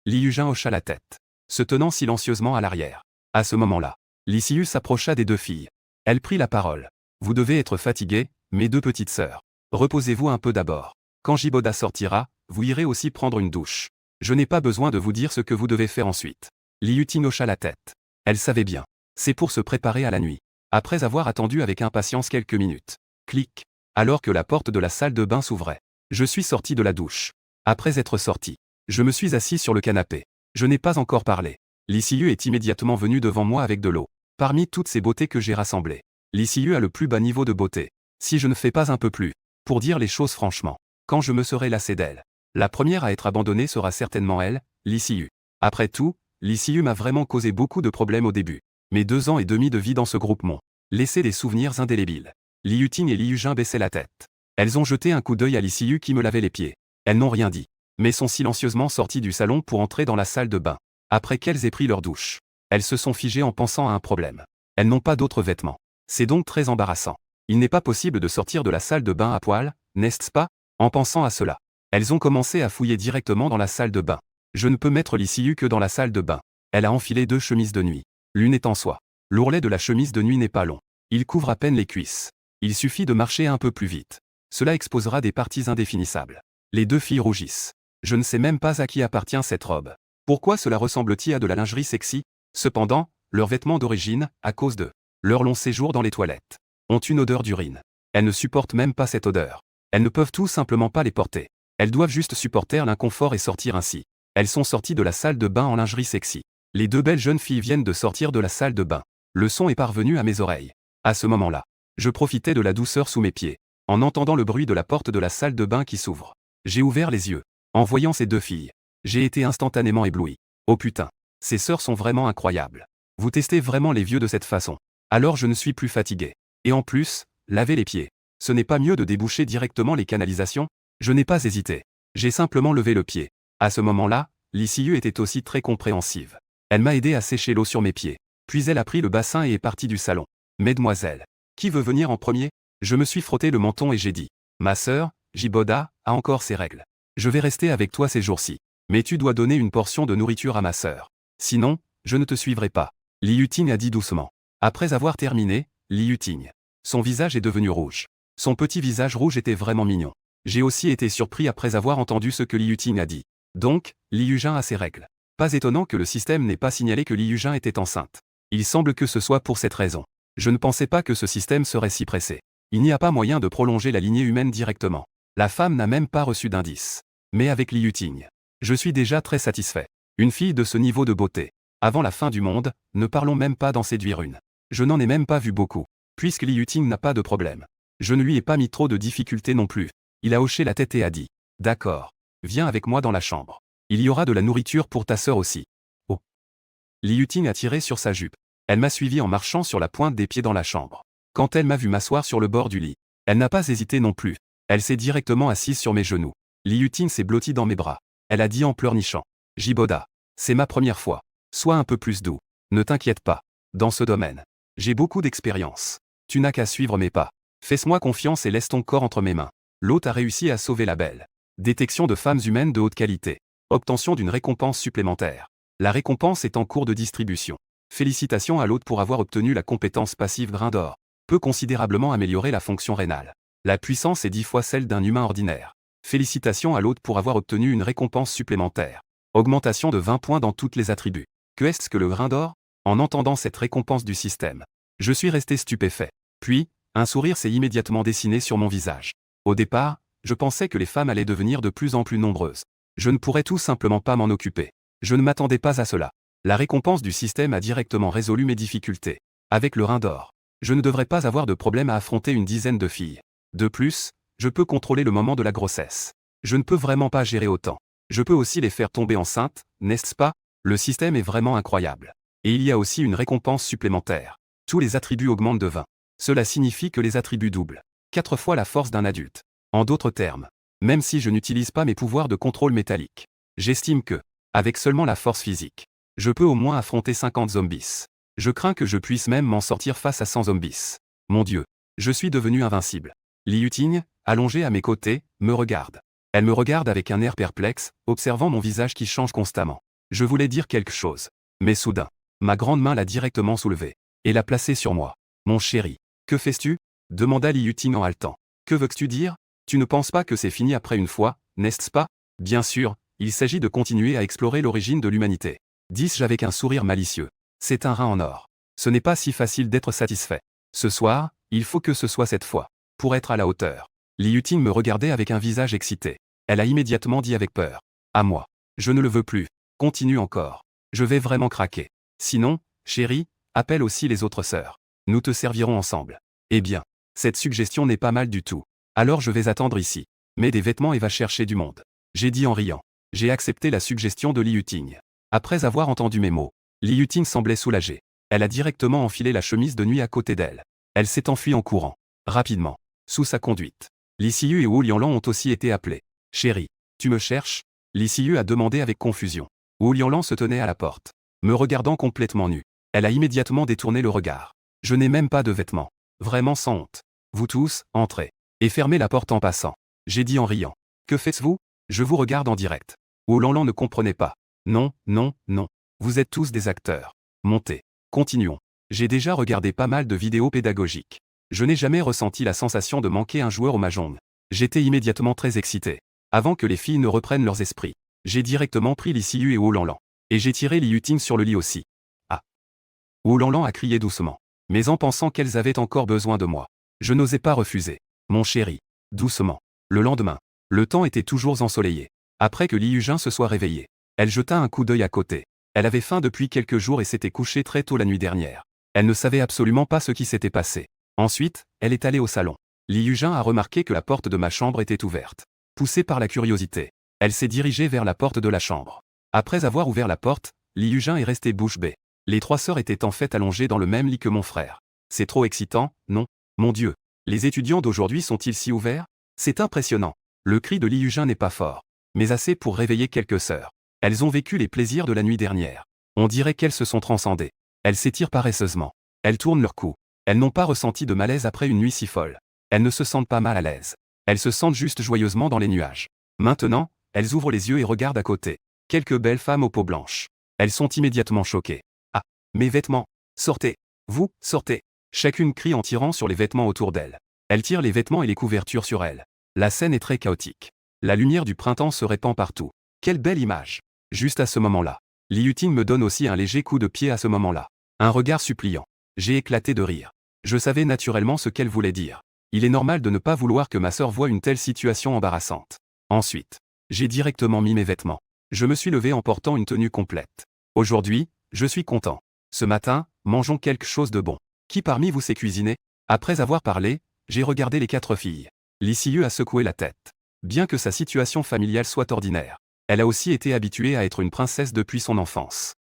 Li Yujin hocha la tête. Se tenant silencieusement à l'arrière. À ce moment-là, Li Siyu s'approcha des 2 filles. Elle prit la parole. Vous devez être fatiguées, mes 2 petites sœurs. Reposez-vous un peu d'abord. Quand Jiboda sortira, vous irez aussi prendre une douche. Je n'ai pas besoin de vous dire ce que vous devez faire ensuite. Li Yuting hocha la tête. Elle savait bien. C'est pour se préparer à la nuit. Après avoir attendu avec impatience quelques minutes. Clic. Alors que la porte de la salle de bain s'ouvrait. Je suis sorti de la douche. Après être sorti, je me suis assis sur le canapé. Je n'ai pas encore parlé. Li Siyu est immédiatement venu devant moi avec de l'eau. Parmi toutes ces beautés que j'ai rassemblées, Li Siyu a le plus bas niveau de beauté. Si je ne fais pas un peu plus, pour dire les choses franchement, quand je me serai lassé d'elle, la première à être abandonnée sera certainement elle, Li Siyu. Après tout, l'ICU m'a vraiment causé beaucoup de problèmes au début. Mes 2 ans et demi de vie dans ce groupe m'ont laissé des souvenirs indélébiles. Liu Ting et Liu Jin baissaient la tête. Elles ont jeté un coup d'œil à l'ICU qui me lavait les pieds. Elles n'ont rien dit, mais sont silencieusement sorties du salon pour entrer dans la salle de bain. Après qu'elles aient pris leur douche, elles se sont figées en pensant à un problème. Elles n'ont pas d'autres vêtements. C'est donc très embarrassant. Il n'est pas possible de sortir de la salle de bain à poil, n'est-ce pas? En pensant à cela, elles ont commencé à fouiller directement dans la salle de bain. Je ne peux mettre l'ICU que dans la salle de bain. Elle a enfilé 2 chemises de nuit. L'une est en soie. L'ourlet de la chemise de nuit n'est pas long. Il couvre à peine les cuisses. Il suffit de marcher un peu plus vite. Cela exposera des parties indéfinissables. Les 2 filles rougissent. Je ne sais même pas à qui appartient cette robe. Pourquoi cela ressemble-t-il à de la lingerie sexy? Cependant, leurs vêtements d'origine, à cause de leur long séjour dans les toilettes, ont une odeur d'urine. Elles ne supportent même pas cette odeur. Elles ne peuvent tout simplement pas les porter. Elles doivent juste supporter l'inconfort et sortir ainsi. Elles sont sorties de la salle de bain en lingerie sexy. Les 2 belles jeunes filles viennent de sortir de la salle de bain. Le son est parvenu à mes oreilles. À ce moment-là, je profitais de la douceur sous mes pieds, en entendant le bruit de la porte de la salle de bain qui s'ouvre. J'ai ouvert les yeux. En voyant ces 2 filles, j'ai été instantanément ébloui. Oh putain, ces sœurs sont vraiment incroyables. Vous testez vraiment les vieux de cette façon. Alors je ne suis plus fatigué. Et en plus, laver les pieds. Ce n'est pas mieux de déboucher directement les canalisations? Je n'ai pas hésité. J'ai simplement levé le pied. À ce moment-là, l'ICU était aussi très compréhensive. Elle m'a aidé à sécher l'eau sur mes pieds. Puis elle a pris le bassin et est partie du salon. Mesdemoiselles, qui veut venir en premier? Je me suis frotté le menton et j'ai dit. Ma sœur, Jiboda, a encore ses règles. Je vais rester avec toi ces jours-ci. Mais tu dois donner une portion de nourriture à ma sœur. Sinon, je ne te suivrai pas. Liu Ting a dit doucement. Après avoir terminé, Liu Ting. Son visage est devenu rouge. Son petit visage rouge était vraiment mignon. J'ai aussi été surpris après avoir entendu ce que Liu Ting a dit. Donc, Liu Jin a ses règles. Pas étonnant que le système n'ait pas signalé que Liu Jin était enceinte. Il semble que ce soit pour cette raison. Je ne pensais pas que ce système serait si pressé. Il n'y a pas moyen de prolonger la lignée humaine directement. La femme n'a même pas reçu d'indice. Mais avec Liu Ting, je suis déjà très satisfait. Une fille de ce niveau de beauté. Avant la fin du monde, ne parlons même pas d'en séduire une. Je n'en ai même pas vu beaucoup. Puisque Liu Ting n'a pas de problème. Je ne lui ai pas mis trop de difficultés non plus. Il a hoché la tête et a dit. D'accord. Viens avec moi dans la chambre. Il y aura de la nourriture pour ta sœur aussi. Oh. Liu Ting a tiré sur sa jupe. Elle m'a suivi en marchant sur la pointe des pieds dans la chambre. Quand elle m'a vu m'asseoir sur le bord du lit, elle n'a pas hésité non plus. Elle s'est directement assise sur mes genoux. Liu Ting s'est blottie dans mes bras. Elle a dit en pleurnichant. Jiboda. C'est ma première fois. Sois un peu plus doux. Ne t'inquiète pas. Dans ce domaine, j'ai beaucoup d'expérience. Tu n'as qu'à suivre mes pas. Fais-moi confiance et laisse ton corps entre mes mains. L'hôte a réussi à sauver la belle. Détection de femmes humaines de haute qualité. Obtention d'une récompense supplémentaire. La récompense est en cours de distribution. Félicitations à l'hôte pour avoir obtenu la compétence passive grain d'or. Peut considérablement améliorer la fonction rénale. La puissance est 10 fois celle d'un humain ordinaire. Félicitations à l'hôte pour avoir obtenu une récompense supplémentaire. Augmentation de 20 points dans toutes les attributs. Que est-ce que le grain d'or? En entendant cette récompense du système, je suis resté stupéfait. Puis, un sourire s'est immédiatement dessiné sur mon visage. Au départ, je pensais que les femmes allaient devenir de plus en plus nombreuses. Je ne pourrais tout simplement pas m'en occuper. Je ne m'attendais pas à cela. La récompense du système a directement résolu mes difficultés. Avec le rein d'or, je ne devrais pas avoir de problème à affronter une dizaine de filles. De plus, je peux contrôler le moment de la grossesse. Je ne peux vraiment pas gérer autant. Je peux aussi les faire tomber enceintes, n'est-ce pas? Le système est vraiment incroyable. Et il y a aussi une récompense supplémentaire. Tous les attributs augmentent de 20. Cela signifie que les attributs doublent. 4 fois la force d'un adulte. En d'autres termes, même si je n'utilise pas mes pouvoirs de contrôle métallique, j'estime que, avec seulement la force physique, je peux au moins affronter 50 zombies. Je crains que je puisse même m'en sortir face à 100 zombies. Mon Dieu, je suis devenu invincible. Liu Ting, allongée à mes côtés, me regarde. Elle me regarde avec un air perplexe, observant mon visage qui change constamment. Je voulais dire quelque chose. Mais soudain, ma grande main l'a directement soulevée et l'a placée sur moi. Mon chéri, que fais-tu? Demanda Liu Ting en haletant. Que veux-tu dire? Tu ne penses pas que c'est fini après une fois, n'est-ce pas? Bien sûr, il s'agit de continuer à explorer l'origine de l'humanité. Dis-je avec un sourire malicieux. C'est un rein en or. Ce n'est pas si facile d'être satisfait. Ce soir, il faut que ce soit cette fois. Pour être à la hauteur. Liu Ting me regardait avec un visage excité. Elle a immédiatement dit avec peur. À moi. Je ne le veux plus. Continue encore. Je vais vraiment craquer. Sinon, chérie, appelle aussi les autres sœurs. Nous te servirons ensemble. Eh bien, cette suggestion n'est pas mal du tout. Alors je vais attendre ici. Mets des vêtements et va chercher du monde. J'ai dit en riant. J'ai accepté la suggestion de Liu Ting. Après avoir entendu mes mots, Li Yuting semblait soulagée. Elle a directement enfilé la chemise de nuit à côté d'elle. Elle s'est enfuie en courant. Rapidement. Sous sa conduite. Li Siyu et Wu Lianlan ont aussi été appelés. Chérie, tu me cherches? Li Siyu a demandé avec confusion. Wu Lianlan se tenait à la porte, me regardant complètement nu. Elle a immédiatement détourné le regard. Je n'ai même pas de vêtements. Vraiment sans honte. Vous tous, entrez. Et fermez la porte en passant. J'ai dit en riant. Que faites-vous? Je vous regarde en direct. Wu Lianlan ne comprenait pas. Non, non, non. Vous êtes tous des acteurs. Montez. Continuons. J'ai déjà regardé pas mal de vidéos pédagogiques. Je n'ai jamais ressenti la sensation de manquer un joueur au mahjong. J'étais immédiatement très excité. Avant que les filles ne reprennent leurs esprits, j'ai directement pris Li Siyu et Wu Lianlan. Et j'ai tiré Li Yuting sur le lit aussi. Ah. Wu Lianlan a crié doucement. Mais en pensant qu'elles avaient encore besoin de moi. Je n'osais pas refuser. Mon chéri. Doucement. Le lendemain. Le temps était toujours ensoleillé. Après que Li Yujin se soit réveillé, elle jeta un coup d'œil à côté. Elle avait faim depuis quelques jours et s'était couchée très tôt la nuit dernière. Elle ne savait absolument pas ce qui s'était passé. Ensuite, elle est allée au salon. Li Yujin a remarqué que la porte de ma chambre était ouverte. Poussée par la curiosité, elle s'est dirigée vers la porte de la chambre. Après avoir ouvert la porte, Li Yujin est restée bouche bée. Les trois sœurs étaient en fait allongées dans le même lit que mon frère. C'est trop excitant, non? Mon Dieu. Les étudiants d'aujourd'hui sont-ils si ouverts? C'est impressionnant. Le cri de Li Yujin n'est pas fort, mais assez pour réveiller quelques sœurs. Elles ont vécu les plaisirs de la nuit dernière. On dirait qu'elles se sont transcendées. Elles s'étirent paresseusement. Elles tournent leur cou. Elles n'ont pas ressenti de malaise après une nuit si folle. Elles ne se sentent pas mal à l'aise. Elles se sentent juste joyeusement dans les nuages. Maintenant, elles ouvrent les yeux et regardent à côté. Quelques belles femmes aux peaux blanches. Elles sont immédiatement choquées. Ah, mes vêtements. Sortez. Vous, sortez. Chacune crie en tirant sur les vêtements autour d'elle. Elle tire les vêtements et les couvertures sur elle. La scène est très chaotique. La lumière du printemps se répand partout. Quelle belle image. Juste à ce moment-là. Li Yuting me donne aussi un léger coup de pied à ce moment-là. Un regard suppliant. J'ai éclaté de rire. Je savais naturellement ce qu'elle voulait dire. Il est normal de ne pas vouloir que ma sœur voie une telle situation embarrassante. Ensuite, j'ai directement mis mes vêtements. Je me suis levé en portant une tenue complète. Aujourd'hui, je suis content. Ce matin, mangeons quelque chose de bon. Qui parmi vous sait cuisiner? Après avoir parlé, j'ai regardé les quatre filles. Li Siyu a secoué la tête. Bien que sa situation familiale soit ordinaire, elle a aussi été habituée à être une princesse depuis son enfance.